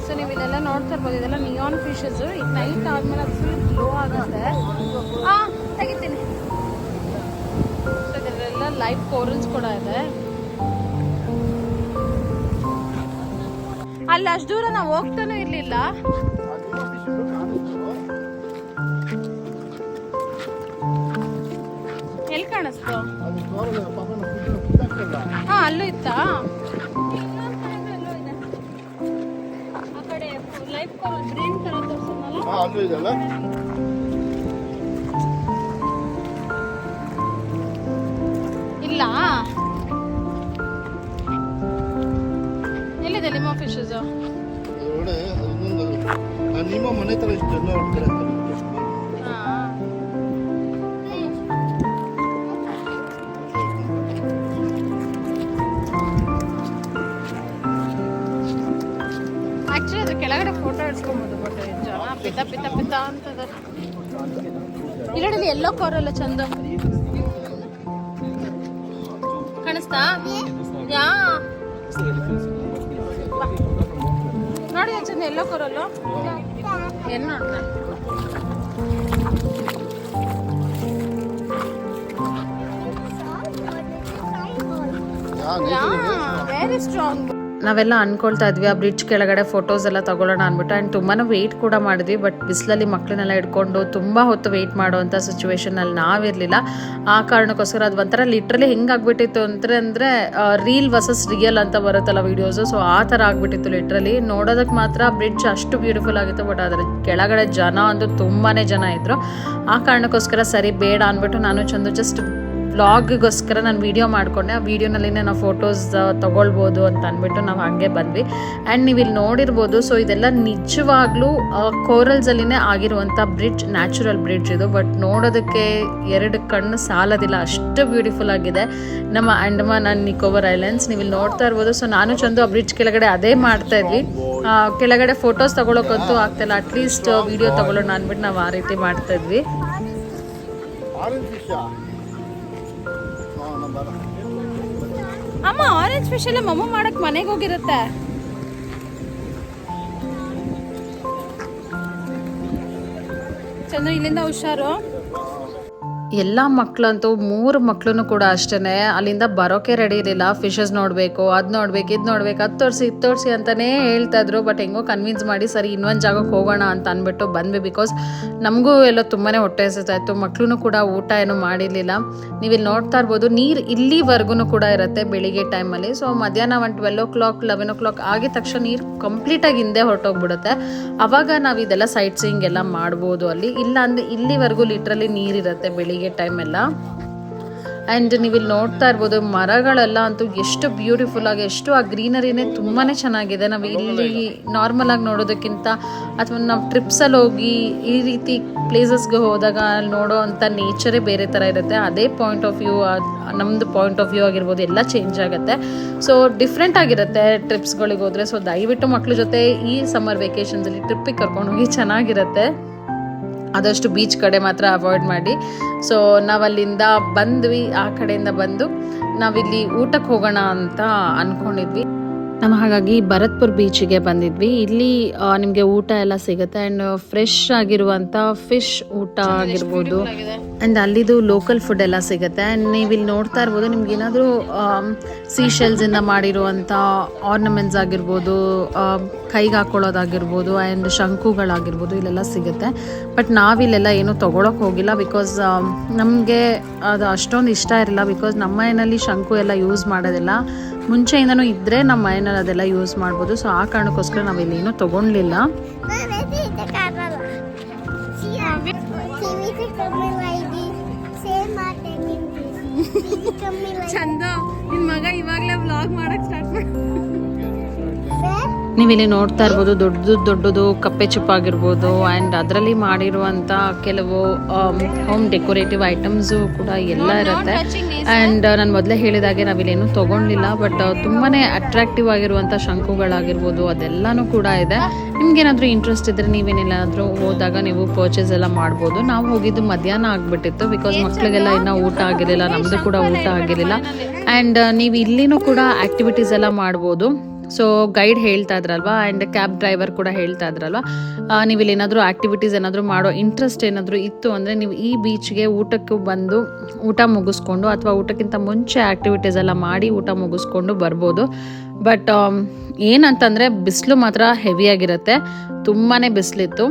ಸೊ ನೀವು ಇಲ್ಲೆಲ್ಲ ನೋಡ್ತಾ ಇರ್ಬೋದು, ಇದೆಲ್ಲ ನಿಯಾನ್ ಫಿಶಸ್. ಈಗ ನೈಟ್ ಆದ್ಮೇಲೆ ಅದು ಫುಲ್ ಗ್ಲೋ ಆಗುತ್ತೆ. ತೆಗಿತೀನಿ. ಸೊ ಇದರಲ್ಲೆಲ್ಲ ಲೈವ್ ಕೋರಲ್ಸ್ ಕೂಡ ಇದೆ. ಅಲ್ಲಿ ಅಷ್ಟು ದೂರ ನಾವು ಹೋಗ್ತಾನೂ ಇರ್ಲಿಲ್ಲ. ಎಲ್ಲಿ ಕಾಣಿಸ್ತು? ಹಾ ಅಲ್ಲೂ ಇತ್ತಾ? ಆ ಕಡೆ ಲೈಫ್ ಬ್ರೇನ್ ತರ ತೋರಿಸಿದ್ನಲ್ಲ, ಅಲ್ಲೂ ಇದೆಲ್ಲ. ಇಲ್ಲ ಎಲ್ಲಿದೆ ಲಿಮೋ ಫಿಶಸ್? ನಿಮ್ಮ ಮನೆ ತರ ಇಷ್ಟೆಲ್ಲ ಹೊಡ್ತಾರೆ. ಆಕ್ಚುಲಿ ಅದ್ರ ಕೆಳಗಡೆ ಫೋಟೋ ಇಡ್ಸ್ಕೊಬೋದು, ಬಟ್ ಜನ ಪಿತ ಪಿತ ಪಿತ ಅಂತದ. ಇಲ್ಲಿ ಎಲ್ಲೋ ಕೋರಲ್ಲ ಚಂದ ಕಾಣಿಸ್ತಾ? ಯಾ ನೋಡಿ ಚಂದ ಎಲ್ಲೋ ಕೋರಲ್ಲ. ಏನ್ ನೋಡ್ತಾ ವೆರಿ ಸ್ಟ್ರಾಂಗ್. ನಾವೆಲ್ಲ ಅಂದ್ಕೊಳ್ತಾ ಇದ್ವಿ ಆ ಬ್ರಿಡ್ಜ್ ಕೆಳಗಡೆ ಫೋಟೋಸ್ ಎಲ್ಲ ತೊಗೊಳ್ಳೋಣ ಅಂದ್ಬಿಟ್ಟು. ಆ್ಯಂಡ್ ತುಂಬಾ ವೆಯ್ಟ್ ಕೂಡ ಮಾಡಿದ್ವಿ, ಬಟ್ ಬಿಸಿಲಲ್ಲಿ ಮಕ್ಕಳನ್ನೆಲ್ಲ ಇಟ್ಕೊಂಡು ತುಂಬ ಹೊತ್ತು ವೆಯ್ಟ್ ಮಾಡೋವಂಥ ಸಿಚುವೇಶನಲ್ಲಿ ನಾವಿರಲಿಲ್ಲ. ಆ ಕಾರಣಕ್ಕೋಸ್ಕರ ಅದು ಒಂಥರ ಲಿಟ್ರಲಿ ಹೆಂಗಾಗ್ಬಿಟ್ಟಿತ್ತು ಅಂದರೆ ರೀಲ್ ವರ್ಸಸ್ ರಿಯಲ್ ಅಂತ ಬರುತ್ತಲ್ಲ ವೀಡಿಯೋಸು, ಸೊ ಆ ಥರ ಆಗ್ಬಿಟ್ಟಿತ್ತು ಲಿಟ್ರಲಿ. ನೋಡೋದಕ್ಕೆ ಮಾತ್ರ ಬ್ರಿಡ್ಜ್ ಅಷ್ಟು ಬ್ಯೂಟಿಫುಲ್ ಆಗಿತ್ತು, ಬಟ್ ಅದರ ಕೆಳಗಡೆ ಜನ ಅಂತೂ ತುಂಬಾ ಜನ ಇದ್ದರು. ಆ ಕಾರಣಕ್ಕೋಸ್ಕರ ಸರಿ ಬೇಡ ಅಂದ್ಬಿಟ್ಟು ನಾನು ಚಂದು ಜಸ್ಟ್ ವ್ಲಾಗ್ಗೋಸ್ಕರ ನಾನು ವೀಡಿಯೋ ಮಾಡಿಕೊಂಡೆ. ಆ ವೀಡಿಯೋನಲ್ಲಿನೇ ನಾವು ಫೋಟೋಸ್ ತೊಗೊಳ್ಬೋದು ಅಂತ ಅಂದ್ಬಿಟ್ಟು ನಾವು ಹಾಗೆ ಬಂದ್ವಿ. ಆ್ಯಂಡ್ ನೀವು ಇಲ್ಲಿ ನೋಡಿರ್ಬೋದು, ಸೊ ಇದೆಲ್ಲ ನಿಜವಾಗ್ಲೂ ಕೋರಲ್ಸಲ್ಲಿನೇ ಆಗಿರುವಂಥ ಬ್ರಿಡ್ಜ್, ನ್ಯಾಚುರಲ್ ಬ್ರಿಡ್ಜ್ ಇದು. ಬಟ್ ನೋಡೋದಕ್ಕೆ ಎರಡು ಕಣ್ಣು ಸಾಲೋದಿಲ್ಲ, ಅಷ್ಟು ಬ್ಯೂಟಿಫುಲ್ ಆಗಿದೆ ನಮ್ಮ ಅಂಡಮಾನ್ ಆ್ಯಂಡ್ ನಿಕೋಬಾರ್ ಐಲ್ಯಾಂಡ್ಸ್. ನೀವು ಇಲ್ಲಿ ನೋಡ್ತಾ ಇರ್ಬೋದು. ಸೊ ನಾನು ಚಂದು ಆ ಬ್ರಿಡ್ಜ್ ಕೆಳಗಡೆ ಅದೇ ಮಾಡ್ತಾ ಇದ್ವಿ. ಕೆಳಗಡೆ ಫೋಟೋಸ್ ತೊಗೊಳಕ್ಕಂತೂ ಆಗ್ತಾಯಿಲ್ಲ, ಅಟ್ಲೀಸ್ಟ್ ವೀಡಿಯೋ ತೊಗೊಳ್ಳೋಣ ಅಂದ್ಬಿಟ್ಟು ನಾವು ಆ ರೀತಿ ಮಾಡ್ತಾ ಇದ್ವಿ. ಅಮ್ಮ ಆರೆಂಜ್ ಫಿಶ್ ಎಲ್ಲ ಮಮ್ಮ ಮಾಡಕ್ ಮನೆಗೆ ಹೋಗಿರುತ್ತೆ. ಚಂದ್ರ ಇಲ್ಲಿಂದ ಹುಷಾರು. ಎಲ್ಲ ಮಕ್ಕಳಂತೂ 3 ಮಕ್ಕಳು ಕೂಡ ಅಷ್ಟೇ ಅಲ್ಲಿಂದ ಬರೋಕೆ ರೆಡಿ ಇರಲಿಲ್ಲ. ಫಿಶಸ್ ನೋಡಬೇಕು, ಅದು ನೋಡ್ಬೇಕು, ಇದು ನೋಡ್ಬೇಕು, ಅದು ತೋರಿಸಿ ಇದು ತೋರಿಸಿ ಅಂತಲೇ ಹೇಳ್ತಾಯಿದ್ರು. ಬಟ್ ಹೆಂಗೋ ಕನ್ವಿನ್ಸ್ ಮಾಡಿ ಸರಿ ಇನ್ನೊಂದು ಜಾಗಕ್ಕೆ ಹೋಗೋಣ ಅಂತ ಅಂದ್ಬಿಟ್ಟು ಬಂದ್ವಿ. ಬಿಕಾಸ್ ನಮಗೂ ಎಲ್ಲ ತುಂಬಾ ಹೊಟ್ಟೆ ಹಸಿತಾಯಿತ್ತು, ಮಕ್ಕಳು ಕೂಡ ಊಟ ಏನು ಮಾಡಿರಲಿಲ್ಲ. ನೀವಿಲ್ಲಿ ನೋಡ್ತಾ ಇರ್ಬೋದು, ನೀರು ಇಲ್ಲಿವರೆಗೂ ಕೂಡ ಇರುತ್ತೆ ಬೆಳಿಗ್ಗೆ ಟೈಮಲ್ಲಿ. ಸೊ ಮಧ್ಯಾಹ್ನ 12 o'clock 11 o'clock ಆಗಿದ ತಕ್ಷಣ ನೀರು ಕಂಪ್ಲೀಟಾಗಿ ಹಿಂದೆ ಹೊರಟೋಗ್ಬಿಡುತ್ತೆ. ಆವಾಗ ನಾವು ಇದೆಲ್ಲ ಸೈಟ್ ಸೀಯಿಂಗ್ ಎಲ್ಲ ಮಾಡ್ಬೋದು ಅಲ್ಲಿ. ಇಲ್ಲ ಅಂದರೆ ಇಲ್ಲಿವರೆಗೂ ಲಿಟ್ರಲಿ ನೀರಿರುತ್ತೆ ಬೆಳಿಗ್ಗೆ ಟೈಮೆಲ್ಲ. ಆ್ಯಂಡ್ ನೀವಿಲ್ಲಿ ನೋಡ್ತಾ ಇರ್ಬೋದು, ಮರಗಳೆಲ್ಲ ಅಂತೂ ಎಷ್ಟು ಬ್ಯೂಟಿಫುಲ್ ಆಗಿ, ಎಷ್ಟು ಆ ಗ್ರೀನರಿನೇ ತುಂಬಾ ಚೆನ್ನಾಗಿದೆ. ನಾವು ಇಲ್ಲಿ ನಾರ್ಮಲ್ ಆಗಿ ನೋಡೋದಕ್ಕಿಂತ ಅಥವಾ ನಾವು ಟ್ರಿಪ್ಸಲ್ಲಿ ಹೋಗಿ ಈ ರೀತಿ ಪ್ಲೇಸಸ್ಗೆ ಹೋದಾಗ ಅಲ್ಲಿ ನೋಡೋ ಅಂಥ ನೇಚರೇ ಬೇರೆ ಥರ ಇರುತ್ತೆ. ಅದೇ ಪಾಯಿಂಟ್ ಆಫ್ ವ್ಯೂ, ನಮ್ಮದು ಪಾಯಿಂಟ್ ಆಫ್ ವ್ಯೂ ಆಗಿರ್ಬೋದು, ಎಲ್ಲ ಚೇಂಜ್ ಆಗುತ್ತೆ. ಸೊ ಡಿಫ್ರೆಂಟ್ ಆಗಿರುತ್ತೆ ಟ್ರಿಪ್ಸ್ಗಳಿಗೆ ಹೋದರೆ. ಸೊ ದಯವಿಟ್ಟು ಮಕ್ಳ ಜೊತೆ ಈ ಸಮ್ಮರ್ ವೆಕೇಷನ್ಸಲ್ಲಿ ಟ್ರಿಪ್ಪಿಗೆ ಕರ್ಕೊಂಡೋಗಿ, ಚೆನ್ನಾಗಿರುತ್ತೆ. ಆದಷ್ಟು ಬೀಚ್ ಕಡೆ ಮಾತ್ರ ಅವಾಯ್ಡ್ ಮಾಡಿ. ಸೊ ನಾವಲ್ಲಿಂದ ಬಂದ್ವಿ, ಆ ಕಡೆಯಿಂದ ಬಂದು ನಾವಿಲ್ಲಿ ಊಟಕ್ಕೆ ಹೋಗೋಣ ಅಂತ ಅಂದ್ಕೊಂಡಿದ್ವಿ. ನಾವು ಹಾಗಾಗಿ ಭರತ್ಪುರ್ ಬೀಚಿಗೆ ಬಂದಿದ್ವಿ. ಇಲ್ಲಿ ನಿಮಗೆ ಊಟ ಎಲ್ಲ ಸಿಗುತ್ತೆ ಆ್ಯಂಡ್ ಫ್ರೆಶ್ ಆಗಿರುವಂಥ ಫಿಶ್ ಊಟ ಆಗಿರ್ಬೋದು, ಆ್ಯಂಡ್ ಅಲ್ಲಿದು ಲೋಕಲ್ ಫುಡ್ ಎಲ್ಲ ಸಿಗುತ್ತೆ. ಆ್ಯಂಡ್ ನೀವು ಇಲ್ಲಿ ನೋಡ್ತಾ ಇರ್ಬೋದು, ನಿಮ್ಗೆ ಏನಾದರೂ ಸೀಶೆಲ್ಸಿಂದ ಮಾಡಿರುವಂಥ ಆರ್ನಮೆಂಟ್ಸ್ ಆಗಿರ್ಬೋದು, ಕೈಗೆ ಹಾಕೊಳ್ಳೋದಾಗಿರ್ಬೋದು, ಆ್ಯಂಡ್ ಶಂಕುಗಳಾಗಿರ್ಬೋದು, ಇಲ್ಲೆಲ್ಲ ಸಿಗುತ್ತೆ. ಬಟ್ ನಾವಿಲ್ಲೆಲ್ಲ ಏನೂ ತೊಗೊಳಕ್ಕೆ ಹೋಗಿಲ್ಲ. ಬಿಕಾಸ್ ನಮಗೆ ಅದು ಅಷ್ಟೊಂದು ಇಷ್ಟ ಇರಲಿಲ್ಲ. ಬಿಕಾಸ್ ನಮ್ಮ ಮನೆಯಲ್ಲಿ ಶಂಕು ಎಲ್ಲ ಯೂಸ್ ಮಾಡೋದಿಲ್ಲ, ಮುಂಚೆಯಿಂದನೂ ಇದ್ದರೆ ನಮ್ಮ ಮನೆಯಲ್ಲಿ ಅದೆಲ್ಲ ಯೂಸ್ ಮಾಡ್ಬೋದು. ಸೊ ಆ ಕಾರಣಕ್ಕೋಸ್ಕರ ನಾವಿಲ್ಲೇನೂ ತೊಗೊಳ್ಲಿಲ್ಲ. ಚಂದ ನಿನ್ ಮಗ ಇವಾಗ್ಲೇ ವ್ಲಾಗ್ ಮಾಡಕ್ ಸ್ಟಾರ್ಟ್ ಮಾಡಿ. ನೀವಿಲ್ಲಿ ನೋಡ್ತಾ ಇರ್ಬೋದು ದೊಡ್ಡದು ಕಪ್ಪೆ ಚಿಪ್ ಆಗಿರ್ಬೋದು ಆ್ಯಂಡ್ ಅದರಲ್ಲಿ ಮಾಡಿರುವಂಥ ಕೆಲವು ಹೋಮ್ ಡೆಕೋರೇಟಿವ್ ಐಟಮ್ಸು ಕೂಡ ಎಲ್ಲ ಇರುತ್ತೆ. ಆ್ಯಂಡ್ ನಾನು ಮೊದಲೇ ಹೇಳಿದಾಗೆ ನಾವಿಲ್ಲೇನು ತೊಗೊಂಡಿಲ್ಲ, ಬಟ್ ತುಂಬಾ ಅಟ್ರಾಕ್ಟಿವ್ ಆಗಿರುವಂಥ ಶಂಕುಗಳಾಗಿರ್ಬೋದು ಅದೆಲ್ಲನೂ ಕೂಡ ಇದೆ. ನಿಮ್ಗೇನಾದರೂ ಇಂಟ್ರೆಸ್ಟ್ ಇದ್ದರೆ ನೀವೇನೆಲ್ಲಾದರೂ ಹೋದಾಗ ನೀವು ಪರ್ಚೇಸ್ ಎಲ್ಲ ಮಾಡ್ಬೋದು. ನಾವು ಹೋಗಿದ್ದು ಮಧ್ಯಾಹ್ನ ಆಗಿಬಿಟ್ಟಿತ್ತು, ಬಿಕಾಸ್ ಮಕ್ಕಳಿಗೆಲ್ಲ ಇನ್ನೂ ಊಟ ಆಗಿರಲಿಲ್ಲ, ನಮ್ಮದು ಕೂಡ ಊಟ ಆಗಿರಲಿಲ್ಲ. ಆ್ಯಂಡ್ ನೀವು ಇಲ್ಲಿನೂ ಕೂಡ ಆ್ಯಕ್ಟಿವಿಟೀಸ್ ಎಲ್ಲ ಮಾಡ್ಬೋದು. ಸೊ ಗೈಡ್ ಹೇಳ್ತಾ ಇದ್ರಲ್ವಾ ಆ್ಯಂಡ್ ಕ್ಯಾಬ್ ಡ್ರೈವರ್ ಕೂಡ ಹೇಳ್ತಾ ಇದ್ರಲ್ವಾ, ನೀವು ಇಲ್ಲಿ ಏನಾದರೂ ಆ್ಯಕ್ಟಿವಿಟೀಸ್ ಏನಾದರೂ ಮಾಡೋ ಇಂಟ್ರೆಸ್ಟ್ ಏನಾದರೂ ಇತ್ತು ಅಂದರೆ ನೀವು ಈ ಬೀಚ್ಗೆ ಊಟಕ್ಕೆ ಬಂದು ಊಟ ಮುಗಿಸ್ಕೊಂಡು ಅಥವಾ ಊಟಕ್ಕಿಂತ ಮುಂಚೆ ಆ್ಯಕ್ಟಿವಿಟೀಸ್ ಎಲ್ಲ ಮಾಡಿ ಊಟ ಮುಗಿಸ್ಕೊಂಡು ಬರ್ಬೋದು. ಬಟ್ ಏನಂತಂದರೆ ಬಿಸಿಲು ಮಾತ್ರ ಹೆವಿಯಾಗಿರುತ್ತೆ, ತುಂಬಾ ಬಿಸಿಲಿತ್ತು.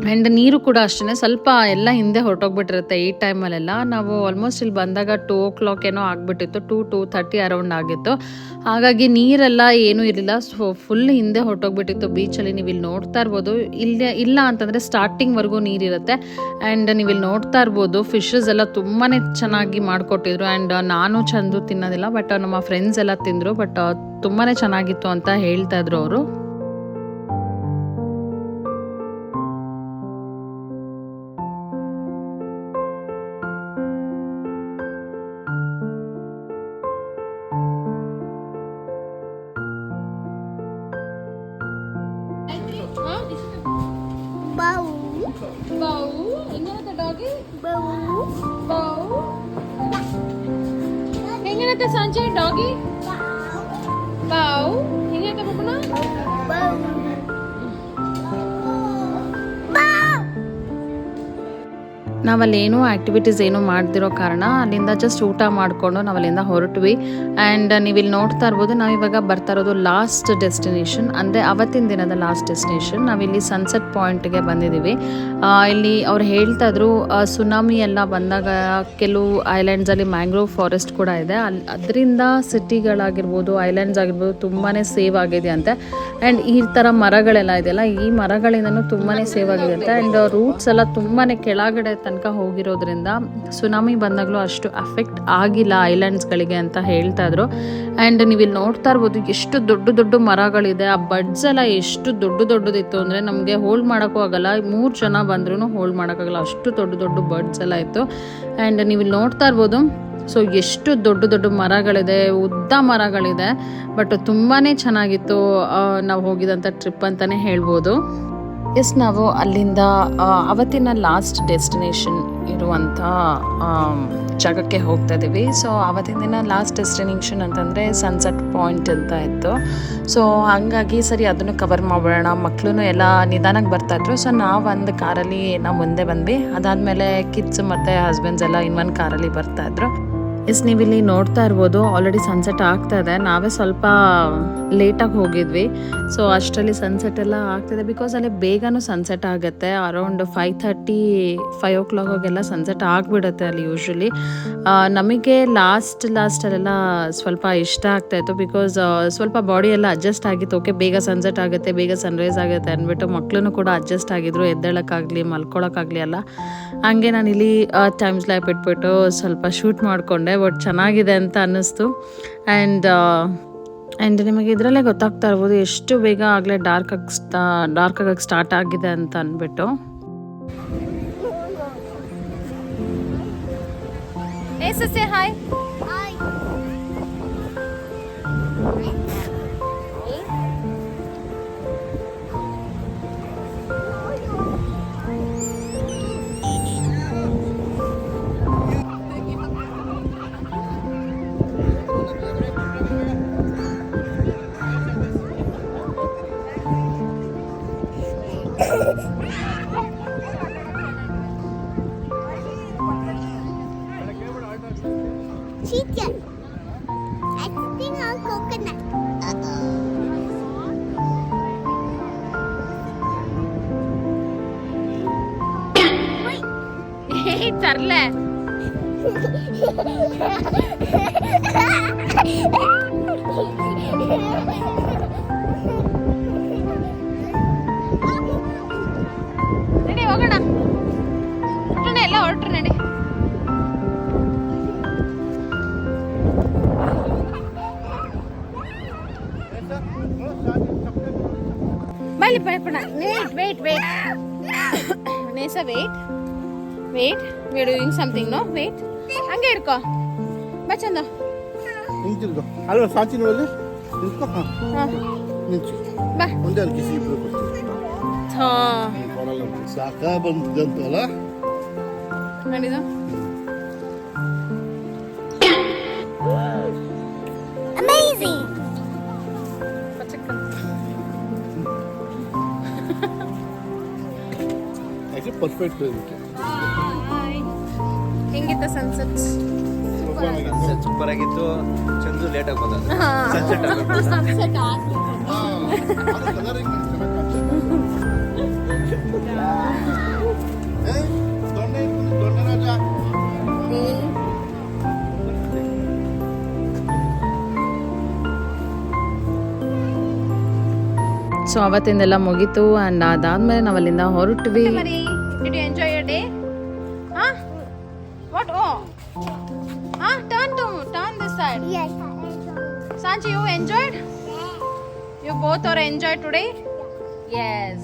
ಆ್ಯಂಡ್ ನೀರು ಕೂಡ ಅಷ್ಟೇ ಸ್ವಲ್ಪ ಎಲ್ಲ ಹಿಂದೆ ಹೊರಟೋಗ್ಬಿಟ್ಟಿರುತ್ತೆ ಈ ಟೈಮಲ್ಲೆಲ್ಲ. ನಾವು ಆಲ್ಮೋಸ್ಟ್ ಇಲ್ಲಿ ಬಂದಾಗ 2 o'clock ಏನೋ ಆಗಿಬಿಟ್ಟಿತ್ತು, 2:30 ಅರೌಂಡ್ ಆಗಿತ್ತು. ಹಾಗಾಗಿ ನೀರೆಲ್ಲ ಏನೂ ಇರಲಿಲ್ಲ, ಸೊ ಫುಲ್ ಹಿಂದೆ ಹೊರಟೋಗ್ಬಿಟ್ಟಿತ್ತು ಬೀಚಲ್ಲಿ. ನೀವು ಇಲ್ಲಿ ನೋಡ್ತಾ ಇರ್ಬೋದು, ಇಲ್ಲ ಅಂತಂದರೆ ಸ್ಟಾರ್ಟಿಂಗ್ವರೆಗೂ ನೀರಿರುತ್ತೆ. ಆ್ಯಂಡ್ ನೀವು ಇಲ್ಲಿ ನೋಡ್ತಾ ಇರ್ಬೋದು ಫಿಶಸ್ ಎಲ್ಲ ತುಂಬಾ ಚೆನ್ನಾಗಿ ಮಾಡಿಕೊಟ್ಟಿದ್ರು. ಆ್ಯಂಡ್ ನಾನು ಚಂದು ತಿನ್ನೋದಿಲ್ಲ, ಬಟ್ ನಮ್ಮ ಫ್ರೆಂಡ್ಸ್ ಎಲ್ಲ ತಿಂದರು. ಬಟ್ ತುಂಬಾ ಚೆನ್ನಾಗಿತ್ತು ಅಂತ ಹೇಳ್ತಾ ಇದ್ರು ಅವರು. ಹೆಂಗೇನತ್ತೆ ಸಂಜೆ ಡಾಗಿ ಬಾವು ಹೆಂಗೈತೆ ಬಬ್ಬನ ನಾವಲ್ಲೇನೂ ಆ್ಯಕ್ಟಿವಿಟೀಸ್ ಏನೂ ಮಾಡ್ದಿರೋ ಕಾರಣ ಅಲ್ಲಿಂದ ಜಸ್ಟ್ ಊಟ ಮಾಡಿಕೊಂಡು ನಾವಲ್ಲಿಂದ ಹೊರಟ್ವಿ. ಆ್ಯಂಡ್ ನೀವಿಲ್ಲಿ ನೋಡ್ತಾ ಇರ್ಬೋದು ನಾವಿವಾಗ ಬರ್ತಾ ಇರೋದು ಲಾಸ್ಟ್ ಡೆಸ್ಟಿನೇಷನ್, ಅಂದರೆ ಅವತ್ತಿನ ದಿನದ ಲಾಸ್ಟ್ ಡೆಸ್ಟಿನೇಷನ್. ನಾವಿಲ್ಲಿ ಸನ್ಸೆಟ್ ಪಾಯಿಂಟ್ಗೆ ಬಂದಿದ್ದೀವಿ. ಇಲ್ಲಿ ಅವ್ರು ಹೇಳ್ತಾ ಇದ್ರು ಸುನಾಮಿ ಎಲ್ಲ ಬಂದಾಗ ಕೆಲವು ಐಲ್ಯಾಂಡ್ಸಲ್ಲಿ ಮ್ಯಾಂಗ್ರೋವ್ ಫಾರೆಸ್ಟ್ ಕೂಡ ಇದೆ, ಅದರಿಂದ ಸಿಟಿಗಳಾಗಿರ್ಬೋದು ಐಲ್ಯಾಂಡ್ಸ್ ಆಗಿರ್ಬೋದು ತುಂಬಾ ಸೇವ್ ಆಗಿದೆ ಅಂತೆ. ಆ್ಯಂಡ್ ಈ ಥರ ಮರಗಳೆಲ್ಲ ಇದೆಯಲ್ಲ, ಈ ಮರಗಳಿಂದನೂ ತುಂಬಾ ಸೇವ್ ಆಗಿದೆ ಅಂತೆ. ಆ್ಯಂಡ್ ರೂಟ್ಸ್ ಎಲ್ಲ ತುಂಬಾ ಕೆಳಗಡೆ ತನಕ ಹೋಗಿರೋದ್ರಿಂದ ಸುನಾಮಿ ಬಂದಾಗಲೂ ಅಷ್ಟು ಅಫೆಕ್ಟ್ ಆಗಿಲ್ಲ ಐಲ್ಯಾಂಡ್ಸ್ಗಳಿಗೆ ಅಂತ ಹೇಳ್ತಾ ಇದ್ರು. ಆ್ಯಂಡ್ ನೀವು ಇಲ್ಲಿ ನೋಡ್ತಾ ಇರ್ಬೋದು ಎಷ್ಟು ದೊಡ್ಡ ದೊಡ್ಡ ಮರಗಳಿದೆ. ಆ ಬಡ್ಸ್ ಎಲ್ಲ ಎಷ್ಟು ದೊಡ್ಡದಿತ್ತು ಅಂದರೆ ನಮಗೆ ಹೋಲ್ಡ್ ಮಾಡೋಕ್ಕೂ ಆಗಲ್ಲ, 3 ಜನ ಬಂದ್ರೂ ಹೋಲ್ಡ್ ಮಾಡೋಕ್ಕಾಗಲ್ಲ, ಅಷ್ಟು ದೊಡ್ಡ ಬಡ್ಸ್ ಎಲ್ಲ ಇತ್ತು. ಆ್ಯಂಡ್ ನೀವು ಇಲ್ಲಿ ನೋಡ್ತಾ ಇರ್ಬೋದು ಸೊ ಎಷ್ಟು ದೊಡ್ಡ ಮರಗಳಿದೆ, ಉದ್ದ ಮರಗಳಿದೆ. ಬಟ್ ತುಂಬಾ ಚೆನ್ನಾಗಿತ್ತು ನಾವು ಹೋಗಿದಂಥ ಟ್ರಿಪ್ ಅಂತಲೇ ಹೇಳ್ಬೋದು. ನಾವು ಅಲ್ಲಿಂದ ಅವತ್ತಿನ ಲಾಸ್ಟ್ ಡೆಸ್ಟಿನೇಷನ್ ಇರುವಂಥ ಜಾಗಕ್ಕೆ ಹೋಗ್ತಾ ಇದ್ದೀವಿ. ಸೊ ಅವತ್ತಿನ ದಿನ ಲಾಸ್ಟ್ ಡೆಸ್ಟಿನೇಷನ್ ಅಂತಂದರೆ ಸನ್ಸೆಟ್ ಪಾಯಿಂಟ್ ಅಂತ ಇತ್ತು. ಸೊ ಹಾಗಾಗಿ ಸರಿ ಅದನ್ನು ಕವರ್ ಮಾಡಿಬಿಡೋಣ, ಮಕ್ಕಳು ಎಲ್ಲ ನಿಧಾನಕ್ಕೆ ಬರ್ತಾಯಿದ್ರು. ಸೊ ನಾವು ಒಂದು ಕಾರಲ್ಲಿ ನಾವು ಮುಂದೆ ಬಂದ್ವಿ, ಅದಾದಮೇಲೆ ಕಿಡ್ಸ್ ಮತ್ತು ಹಸ್ಬೆಂಡ್ಸ್ ಎಲ್ಲ ಇನ್ನೊಂದು ಕಾರಲ್ಲಿ ಬರ್ತಾಯಿದ್ರು. ನೀವಿಲ್ಲಿ ನೋಡ್ತಾ ಇರ್ಬೋದು ಆಲ್ರೆಡಿ ಸನ್ಸೆಟ್ ಆಗ್ತಾ ಇದೆ. ನಾವೇ ಸ್ವಲ್ಪ ಲೇಟಾಗಿ ಹೋಗಿದ್ವಿ, ಸೊ ಅಷ್ಟರಲ್ಲಿ ಸನ್ಸೆಟ್ ಎಲ್ಲ ಆಗ್ತಿದೆ. ಬಿಕಾಸ್ ಅಲ್ಲಿ ಬೇಗನೂ ಸನ್ಸೆಟ್ ಆಗುತ್ತೆ, ಅರೌಂಡ್ 5:30 5 o'clock ಸನ್ಸೆಟ್ ಆಗಿಬಿಡುತ್ತೆ ಅಲ್ಲಿ ಯೂಶ್ವಲಿ. ನಮಗೆ ಲಾಸ್ಟಲ್ಲೆಲ್ಲ ಸ್ವಲ್ಪ ಇಷ್ಟ ಆಗ್ತಾಯಿತ್ತು, ಬಿಕಾಸ್ ಸ್ವಲ್ಪ ಬಾಡಿ ಎಲ್ಲ ಅಡ್ಜಸ್ಟ್ ಆಗಿತ್ತು. ಓಕೆ ಬೇಗ ಸನ್ಸೆಟ್ ಆಗುತ್ತೆ, ಬೇಗ ಸನ್ರೈಸ್ ಆಗುತ್ತೆ ಅಂದ್ಬಿಟ್ಟು ಮಕ್ಕಳು ಕೂಡ ಅಡ್ಜಸ್ಟ್ ಆಗಿದ್ರು, ಎದ್ದೇಳೋಕ್ಕಾಗಲಿ ಮಲ್ಕೊಳ್ಳೋಕ್ಕಾಗಲಿ ಎಲ್ಲ. ಹಂಗೆ ನಾನು ಇಲ್ಲಿ ಟೈಮ್ ಸ್ಲ್ಯಾಪ್ ಇಟ್ಬಿಟ್ಟು ಸ್ವಲ್ಪ ಶೂಟ್ ಮಾಡಿಕೊಂಡೆ. ಬಟ್ ಚೆನ್ನಾಗಿದೆ ಅಂತ ಅನ್ನಿಸ್ತು. ಆ್ಯಂಡ್ ನಿಮಗೆ ಇದರಲ್ಲೇ ಗೊತ್ತಾಗ್ತಾ ಇರ್ಬೋದು ಎಷ್ಟು ಬೇಗ ಆಗಲೇ ಡಾರ್ಕ್ ಆಗಕ್ಕೆ ಸ್ಟಾರ್ಟ್ ಆಗಿದೆ ಅಂತ ಅಂದ್ಬಿಟ್ಟು. Hi Chicken. Acting on coconut. ತರ್ಲೆ ನಡಿ ಹೋಗೋಣ, ಎಲ್ಲ ಹೊರಟ್ರು ನಡಿ. ಬೈಲಿ ಪಣ ವೇಟ್ ನೇಸ wait we are doing something no wait ಹಂಗೆ ಹಿಡ್ಕೋ ಬಾ ಚಂದ ನಿಂತಿರ್ಗೋ ಅಲ್ವಾ ಸಾಚಿ ನೋಡಲ್ಲಿ ನಿಂತ್ಕೋ ನಿಂಚು ಬಾ ಒಂದೇ ಅಲ್ಲಿ ಕಿಸಿ ಇಬ್ರು ಕೊಡ್ತೀವಿ ಕೊಡಲ್ಲ ಸಾಕ ಬಂದಂತಲ್ಲ ಮಾಡಿದ Amazing. ಆಕ್ಚುಲಿ ಪರ್ಫೆಕ್ಟ್ ಇದಕ್ಕೆ ಹೆಂಗಿತ್ತ ಸನ್ಸೆಟ್ ಸೂಪರ್ ಆಗಿತ್ತು. ಚಂದು ಲೇಟ್ ಆಗಿ ಬಂದ. ಸನ್ಸೆಟ್ ಕಲರಿಂಗ್ ದೊಡ್ಡ ರಾಜ ಸೊ ಅವತ್ತಿಂದೆಲ್ಲ ಮುಗೀತು ಆ್ಯಂಡ್ ಅದಾದಮೇಲೆ ನಾವು ಅಲ್ಲಿಂದ ಹೊರಟ್ವಿ. Did you enjoy your day? Huh? What? Oh. Huh? Turn this side. Yes. Sanchi, you enjoyed? You both are enjoyed today? Yes.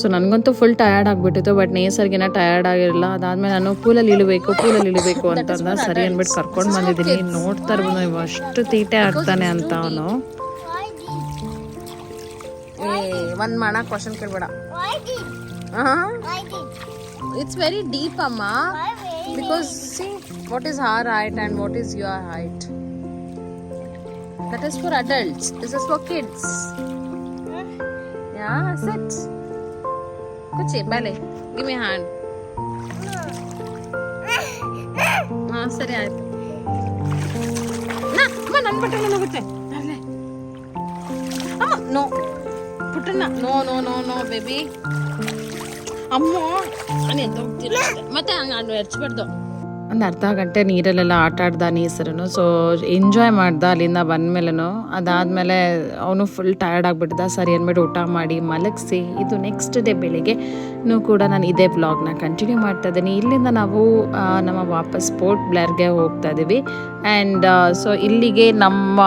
So ನನಗಂತೂ ಫುಲ್ ಟಯರ್ಡ್ ಆಗಿಬಿಟ್ಟಿತ್ತು, ಬಟ್ ನೇಸರ್ಗಿನ ಟಯರ್ಡ್ ಆಗಿರಲಿಲ್ಲ. ಅದಾದಮೇಲೆ ನಾನು ಪೂಲಲ್ಲಿ ಇಳಿಬೇಕು ಅಂತಂದ ಸರಿ ಅಂದ್ಬಿಟ್ಟು ಕರ್ಕೊಂಡು ಬಂದಿದ್ದೀನಿ. ನೋಡ್ತಾ ಇರ್ಬೋದು ನೀವು ಅಷ್ಟು ತೀಟೆ ಆಗ್ತಾನೆ ಅಂತ ಅವನು. ಒಂದು ಮಾಡ question ಕೇಳ್ಬೇಡ. Why did? It's very deep, Amma. Because see, what is our height and what is your height? That is for adults. This is for kids. Yeah, sit. Kuchi, bale. Give me a hand. ಸರಿ ಆಯ್ತು. ಅಮ್ಮ ನನ್ನ ಬಟ್ಟೆ ಹೋಗುತ್ತೆ. ಅಮ್ಮ ನೋ ಪುಟ್ಟಣ್ಣ ನೋ ಬೇಬಿ. ಅಮ್ಮ ನಾನು ಎದ್ದು ಹೋಗ್ತಿಲ್ಲ ಮತ್ತೆ ಹಂಗೆ ಎರ್ಚ್ಬಾರ್ದು. ಒಂದು ಅರ್ಧ ಗಂಟೆ ನೀರಲ್ಲೆಲ್ಲ ಆಟ ಆಡ್ದ ನೇಸರನು. ಸೊ ಎಂಜಾಯ್ ಮಾಡ್ದ ಅಲ್ಲಿಂದ ಬಂದಮೇಲೆನು. ಅದಾದಮೇಲೆ ಅವನು ಫುಲ್ ಟಯರ್ಡ್ ಆಗಿಬಿಡ್ದ. ಸರಿ ಅಂದ್ಬಿಟ್ಟು ಊಟ ಮಾಡಿ ಮಲಗಿಸಿ ಇದು ನೆಕ್ಸ್ಟ್ ಡೇ ಬೆಳಿಗ್ಗೆನೂ ಕೂಡ ನಾನು ಇದೇ ವ್ಲಾಗ್ನ ಕಂಟಿನ್ಯೂ ಮಾಡ್ತಾ ಇದ್ದೀನಿ. ಇಲ್ಲಿಂದ ನಾವು ನಮ್ಮ ವಾಪಸ್ ಪೋರ್ಟ್ ಬ್ಲೇರ್ಗೆ ಹೋಗ್ತಾ ಇದ್ದೀವಿ. ಆ್ಯಂಡ್ ಸೊ ಇಲ್ಲಿಗೆ ನಮ್ಮ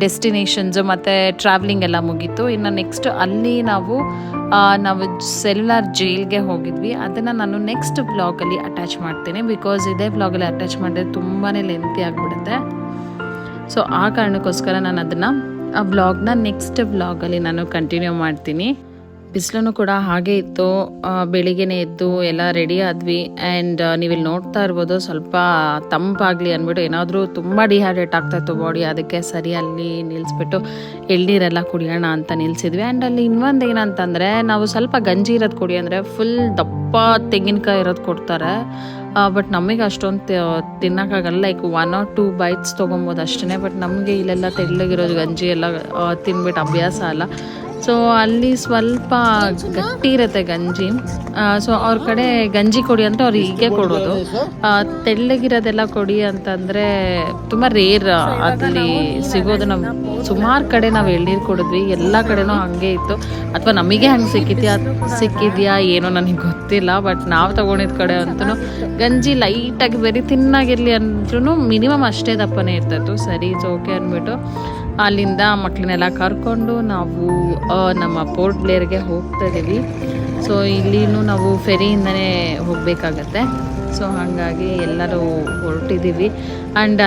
ಡೆಸ್ಟಿನೇಷನ್ಸು ಮತ್ತು ಟ್ರಾವೆಲಿಂಗ್ ಎಲ್ಲ ಮುಗೀತು. ಇನ್ನು ನೆಕ್ಸ್ಟ್ ಅಲ್ಲಿ ನಾವು ಸೆಲ್ಯುಲರ್ ಜೈಲ್ಗೆ ಹೋಗಿದ್ವಿ. ಅದನ್ನು ನಾನು ನೆಕ್ಸ್ಟ್ ವ್ಲಾಗಲ್ಲಿ ಅಟ್ಯಾಚ್ ಮಾಡ್ತೀನಿ. ಬಿಕಾಸ್ ಇದೇ ವ್ಲಾಗಲ್ಲಿ ಅಟ್ಯಾಚ್ ಮಾಡಿದ್ರೆ ತುಂಬಾ ಲೆಂತಿ ಆಗಿಬಿಡುತ್ತೆ. ಸೊ ಆ ಕಾರಣಕ್ಕೋಸ್ಕರ ನಾನು ಅದನ್ನು ಆ ವ್ಲಾಗ್ನ ನೆಕ್ಸ್ಟ್ ವ್ಲಾಗಲ್ಲಿ ನಾನು ಕಂಟಿನ್ಯೂ ಮಾಡ್ತೀನಿ. ಬಿಸಿಲೂ ಕೂಡ ಹಾಗೆ ಇತ್ತು. ಬೆಳಿಗ್ಗೆನೇ ಎದ್ದು ಎಲ್ಲ ರೆಡಿ ಆದ್ವಿ. ಆ್ಯಂಡ್ ನೀವಿಲ್ಲಿ ನೋಡ್ತಾ ಇರ್ಬೋದು ಸ್ವಲ್ಪ ತಂಪಾಗಲಿ ಅಂದ್ಬಿಟ್ಟು ಏನಾದರೂ ತುಂಬ ಡಿಹೈಡ್ರೇಟ್ ಆಗ್ತಾಯಿತ್ತು ಬಾಡಿ. ಅದಕ್ಕೆ ಸರಿ ಅಲ್ಲಿ ನಿಲ್ಲಿಸ್ಬಿಟ್ಟು ಎಳ್ನೀರೆಲ್ಲ ಕುಡಿಯೋಣ ಅಂತ ನಿಲ್ಲಿಸಿದ್ವಿ. ಆ್ಯಂಡ್ ಅಲ್ಲಿ ಇನ್ನೊಂದು ಏನಂತಂದರೆ ನಾವು ಸ್ವಲ್ಪ ಗಂಜಿ ಇರೋದು ಕುಡಿ ಅಂದರೆ ಫುಲ್ ದಪ್ಪ ತೆಂಗಿನಕಾಯಿ ಇರೋದು ಕೊಡ್ತಾರೆ. ಬಟ್ ನಮಗೆ ಅಷ್ಟೊಂದು ತಿನ್ನೋಕ್ಕಾಗಲ್ಲ. ಲೈಕ್ 1 or 2 bites ತೊಗೊಬೋದು ಅಷ್ಟೇ. ಬಟ್ ನಮಗೆ ಇಲ್ಲೆಲ್ಲ ತೆಳ್ಳಗಿರೋದು ಗಂಜಿ ಎಲ್ಲ ತಿನ್ಬಿಟ್ಟು ಅಭ್ಯಾಸ ಅಲ್ಲ. ಸೊ ಅಲ್ಲಿ ಸ್ವಲ್ಪ ಗಟ್ಟಿ ಇರುತ್ತೆ ಗಂಜಿ. ಸೊ ಅವ್ರ ಕಡೆ ಗಂಜಿ ಕೊಡಿ ಅಂತ ಅವ್ರು ಹೀಗೆ ಕೊಡೋದು. ತೆಳ್ಳಗಿರೋದೆಲ್ಲ ಕೊಡಿ ಅಂತಂದರೆ ತುಂಬ ರೇರ್ ಅಲ್ಲಿ ಸಿಗೋದು. ನಾವು ಸುಮಾರು ಕಡೆ ನಾವು ಎಳ್ನೀರು ಕೊಡಿದ್ವಿ, ಎಲ್ಲ ಕಡೆನೂ ಹಾಗೆ ಇತ್ತು. ಅಥವಾ ನಮಗೆ ಹಂಗೆ ಸಿಕ್ಕಿದ್ಯಾ ಏನೋ ನನಗೆ ಗೊತ್ತಿಲ್ಲ. ಬಟ್ ನಾವು ತೊಗೊಂಡಿದ್ದ ಕಡೆ ಅಂತೂ ಗಂಜಿ ಲೈಟಾಗಿ ವೆರಿ ತಿನ್ನಾಗಿರಲಿ ಅಂದ್ರೂ ಮಿನಿಮಮ್ ಅಷ್ಟೇ ದಪ್ಪನೇ ಇರ್ತಾಯಿತ್ತು. ಸರಿ ಓಕೆ ಅಂದ್ಬಿಟ್ಟು ಅಲ್ಲಿಂದ ಮಕ್ಕಳನ್ನೆಲ್ಲ ಕರ್ಕೊಂಡು ನಾವು ನಮ್ಮ ಪೋರ್ಟ್ ಬ್ಲೇರ್ಗೆ ಹೋಗ್ತಾ ಇದ್ದೀವಿ. ಸೊ ಇಲ್ಲಿನೂ ನಾವು ಫೆರಿಯಿಂದನೇ ಹೋಗಬೇಕಾಗತ್ತೆ. ಸೊ ಹಾಗಾಗಿ ಎಲ್ಲರೂ ಹೊರಟಿದ್ದೀವಿ. ಆ್ಯಂಡ್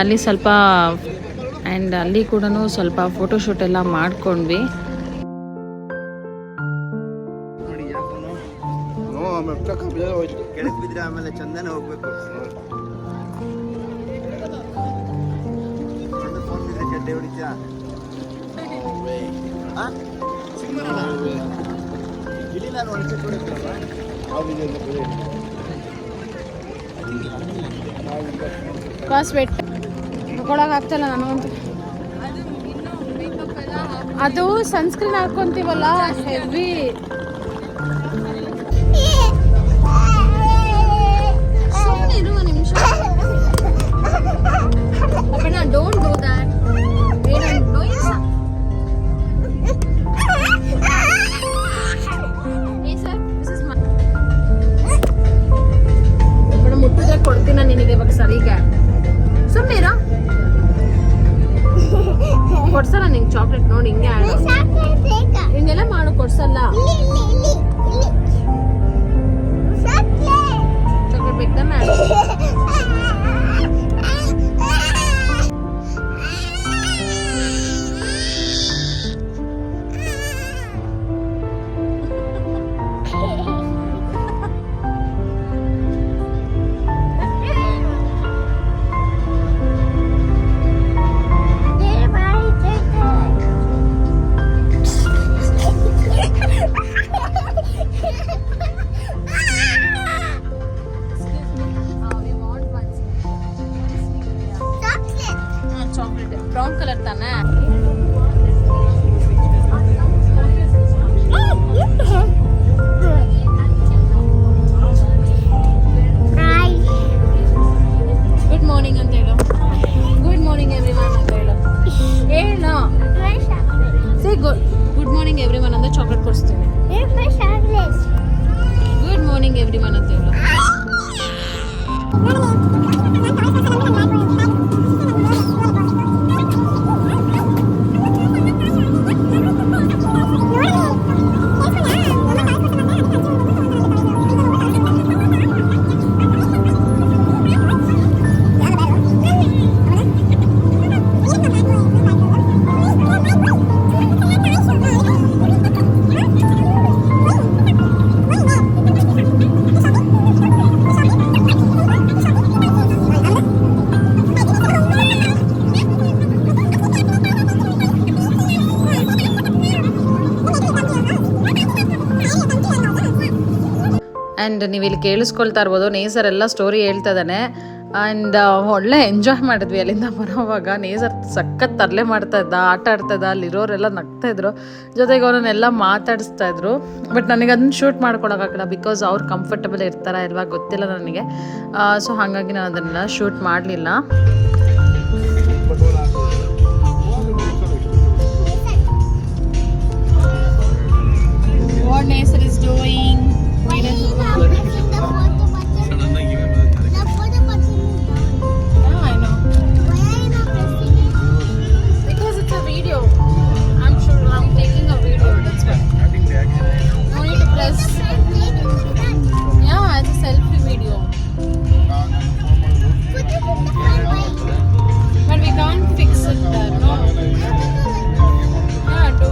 ಅಲ್ಲಿ ಕೂಡ ಸ್ವಲ್ಪ ಫೋಟೋಶೂಟ್ ಎಲ್ಲ ಮಾಡ್ಕೊಂಡ್ವಿ. ಕೆಳಗೆ ಬಿದ್ದರೆ ಆಮೇಲೆ ಚಂದನ ಹೋಗ್ಬೇಕು. ಫೋನ್ ಬಿದ್ದರೆ ಚಡ್ಡೆ ಹೊಡಿತಾ ಇಲ್ಲಿ ನಾನು ಒಳಗೆ ಕೊಡುತ್ತಲ್ಲ ಕಾಸ್ ವೇಟ್ ತಗೊಳಕ್ಕಾಗ್ತಲ್ಲ ನನಗಂತೂ. ಅದು ಸನ್ಸ್ಕ್ರೀನ್ ಹಾಕೊಂತೀವಲ್ಲ ಹೆವಿ. ಇರುವ ನಿಮಿಷ ಡೋಂಟ್ ಡೂ ದ್ಯಾಟ್. ಮುಟ್ಟಿದ್ರೆ ಕೊಡ್ತೀನ ನಿನಗೆ ಇವಾಗ ಸರಿಗೆ. ಸುಮ್ಮನೆ ಕೊಡ್ಸಲ್ಲ ನಿಂಗೆ ಚಾಕ್ಲೇಟ್ ನೋಡಿ ಹಿಂಗೆ ಕೊಡ್ಸಲ್ಲ. ಚಾಕ್ಲೇಟ್ ಬೇಕಾ? ಚಾಕ್ಲೇಟ್ ಬ್ರೌನ್ ಕಲರ್ ತಾನೆ. ಗುಡ್ ಮಾರ್ನಿಂಗ್ ಅಂತ ಹೇಳು. ಗುಡ್ ಮಾರ್ನಿಂಗ್ ಎವ್ರಿವನ್ ಅಂತ ಹೇಳು. ಹೇಳು. ಸೇ ಗುಡ್ ಮಾರ್ನಿಂಗ್ ಎವ್ರಿವನ್ ಅಂತ ಚಾಕ್ಲೇಟ್ ಕೊಡಿಸ್ತೀನಿ. ಗುಡ್ ಮಾರ್ನಿಂಗ್ ಎವ್ರಿವನ್ ಅಂತ ಹೇಳು. ಆ್ಯಂಡ್ ನೀವು ಇಲ್ಲಿ ಕೇಳಿಸ್ಕೊಳ್ತಾ ಇರ್ಬೋದು, ನೇಸರ್ ಎಲ್ಲ ಸ್ಟೋರಿ ಹೇಳ್ತಾ ಇದ್ದಾನೆ. ಆ್ಯಂಡ್ ಒಳ್ಳೆ ಎಂಜಾಯ್ ಮಾಡಿದ್ವಿ ಅಲ್ಲಿಂದ ಬರೋವಾಗ. ನೇಸರ್ ಸಖತ್ ತರಲೆ ಮಾಡ್ತಾ ಇದ್ದ, ಆಟ ಆಡ್ತಾ ಇದ್ದ, ಅಲ್ಲಿರೋರೆಲ್ಲ ನಗ್ತಾ ಇದ್ರು, ಜೊತೆಗೆ ಅವರನ್ನೆಲ್ಲ ಮಾತಾಡಿಸ್ತಾ ಇದ್ರು. ಬಟ್ ನನಗೆ ಅದನ್ನ ಶೂಟ್ ಮಾಡ್ಕೊಳಕ್ಕಾಗಲ್ಲ, ಬಿಕಾಸ್ ಅವ್ರು ಕಂಫರ್ಟಬಲ್ ಇರ್ತಾರ ಇಲ್ವಾ ಗೊತ್ತಿಲ್ಲ ನನಗೆ. ಸೊ ಹಾಗಾಗಿ ನಾನು ಅದನ್ನೆಲ್ಲ ಶೂಟ್ ಮಾಡಲಿಲ್ಲ. What Naser is doing? I know. Because it's a video. I'm sure I'm taking a video. That's why. No need to press. Yeah, it's a selfie video. But we can't fix it there. No. Yeah, do.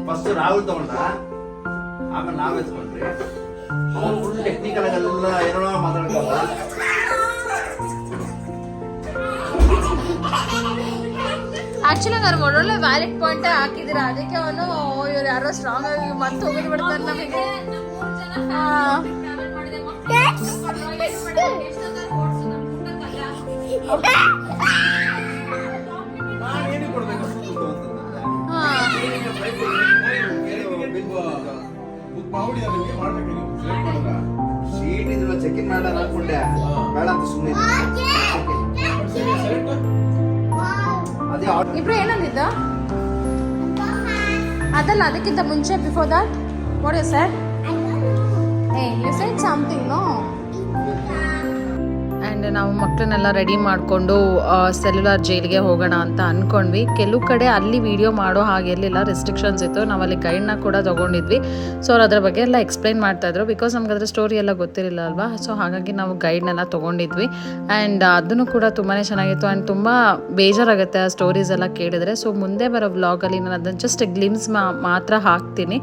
First Rahul ತಗೊಂಡ, ಆಮೇಲೆ ನಾವ್ ಎತ್ಕೊಂಡ್ರಿ. ಫುಲ್ ಟೆಕ್ನಿಕಲ್ ಎಲ್ಲ ಏನೋ ಮಾತಾಡ್ಕೊಂಡ. ಆಕ್ಚುಲಿ ನನಗೆ ಒಳ್ಳೊಳ್ಳೆ ವ್ಯಾಲಿಡ್ ಪಾಯಿಂಟ್ ಹಾಕಿದಿರ, ಅದಕ್ಕೆ ಅವನು ಇವ್ರು ಯಾರೋ ಸ್ಟ್ರಾಂಗ್ ಆಗಿ ಮತ್ತೆ ಹೋಗಿ ಬಿಡ್ತಾರೆ ನಮಗೆ. ಶೀಟ್ ಇದನ್ನ ಚೆಕ್ ಇನ್ ಮಾಡಲ್ಲ ಅನ್ಕೊಂಡೆ, ಬೇಡ ಅಂತ ಸುಮ್ಮನೆ. ಇಬ್ರು ಏನಂದಿದ್ದ ಅದಲ್ಲ, ಅದಕ್ಕಿಂತ ಮುಂಚೆ before that what you said? You said something no? And ನಾವು ಮಕ್ಕಳನ್ನೆಲ್ಲ ರೆಡಿ ಮಾಡಿಕೊಂಡು ಸೆಲ್ಯುಲರ್ ಜೈಲಿಗೆ ಹೋಗೋಣ ಅಂತ ಅಂದ್ಕೊಂಡ್ವಿ. ಕೆಲವು ಕಡೆ ಅಲ್ಲಿ ವಿಡಿಯೋ ಮಾಡೋ ಹಾಗೆಲ್ಲ ರೆಸ್ಟ್ರಿಕ್ಷನ್ಸ್ ಇತ್ತು. ನಾವಲ್ಲಿ ಗೈಡ್ನ ಕೂಡ ತೊಗೊಂಡಿದ್ವಿ. ಸೊ ಅವ್ರು ಅದ್ರ ಬಗ್ಗೆ ಎಲ್ಲ ಎಕ್ಸ್ಪ್ಲೈನ್ ಮಾಡ್ತಾಯಿದ್ರು, ಬಿಕಾಸ್ ನಮ್ಗೆ ಅದ್ರ ಸ್ಟೋರಿ ಎಲ್ಲ ಗೊತ್ತಿರಲಿಲ್ಲ ಅಲ್ವಾ. ಸೊ ಹಾಗಾಗಿ ನಾವು ಗೈಡ್ನೆಲ್ಲ ತೊಗೊಂಡಿದ್ವಿ. ಆ್ಯಂಡ್ ಅದನ್ನು ಕೂಡ ತುಂಬಾ ಚೆನ್ನಾಗಿತ್ತು. ಆ್ಯಂಡ್ ತುಂಬ ಬೇಜಾರಾಗುತ್ತೆ ಆ ಸ್ಟೋರೀಸ್ ಎಲ್ಲ ಕೇಳಿದ್ರೆ. ಸೊ ಮುಂದೆ ಬರೋ ವ್ಲಾಗಲ್ಲಿ ನಾನು ಅದನ್ನು ಜಸ್ಟ್ ಗ್ಲಿಮ್ಸ್ ಮಾತ್ರ ಹಾಕ್ತೀನಿ.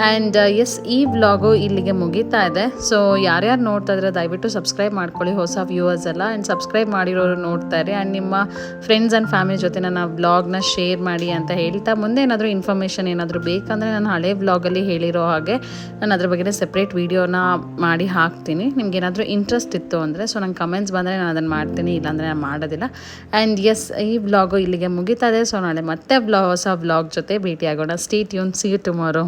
ಆ್ಯಂಡ್ ಎಸ್, ಈ ವ್ಲಾಗು ಇಲ್ಲಿಗೆ ಮುಗೀತಾ ಇದೆ. ಸೊ ಯಾರ್ಯಾರು ನೋಡ್ತಾ ಇದ್ರೆ ದಯವಿಟ್ಟು ಸಬ್ಸ್ಕ್ರೈಬ್ ಮಾಡ್ಕೊಳ್ಳಿ, ಹೊಸ ವ್ಯೂವರ್ಸ್ ಎಲ್ಲ. ಅನ್ಸಲ್ಲ. ಆ್ಯಂಡ್ ಸಬ್ಸ್ಕ್ರೈಬ್ ಮಾಡಿರೋರು ನೋಡ್ತಾರೆ. ಆ್ಯಂಡ್ ನಿಮ್ಮ ಫ್ರೆಂಡ್ಸ್ ಆ್ಯಂಡ್ ಫ್ಯಾಮಿಲಿ ಜೊತೆ ನನ್ನ ವ್ಲಾಗ್ನ ಶೇರ್ ಮಾಡಿ ಅಂತ ಹೇಳ್ತಾ, ಮುಂದೆ ಏನಾದರೂ ಇನ್ಫಾರ್ಮೇಷನ್ ಏನಾದರೂ ಬೇಕಂದರೆ ನಾನು ಹಳೆ ವ್ಲಾಗಲ್ಲಿ ಹೇಳಿರೋ ಹಾಗೆ ನಾನು ಅದ್ರ ಬಗ್ಗೆ ಸೆಪ್ರೇಟ್ ವೀಡಿಯೋನ ಮಾಡಿ ಹಾಕ್ತೀನಿ. ನಿಮ್ಗೆ ಏನಾದರೂ ಇಂಟ್ರೆಸ್ಟ್ ಇತ್ತು ಅಂದರೆ ಸೊ ನಂಗೆ ಕಮೆಂಟ್ಸ್ ಬಂದರೆ ನಾನು ಅದನ್ನು ಮಾಡ್ತೀನಿ, ಇಲ್ಲಾಂದರೆ ನಾನು ಮಾಡೋದಿಲ್ಲ. ಆ್ಯಂಡ್ ಎಸ್, ಈ ವ್ಲಾಗು ಇಲ್ಲಿಗೆ ಮುಗಿತಾ ಇದೆ. ಸೊ ನಾಳೆ ಮತ್ತೆ ಹೊಸ ವ್ಲಾಗ್ ಜೊತೆ ಭೇಟಿಯಾಗೋಣ. Stay tune, see you tomorrow.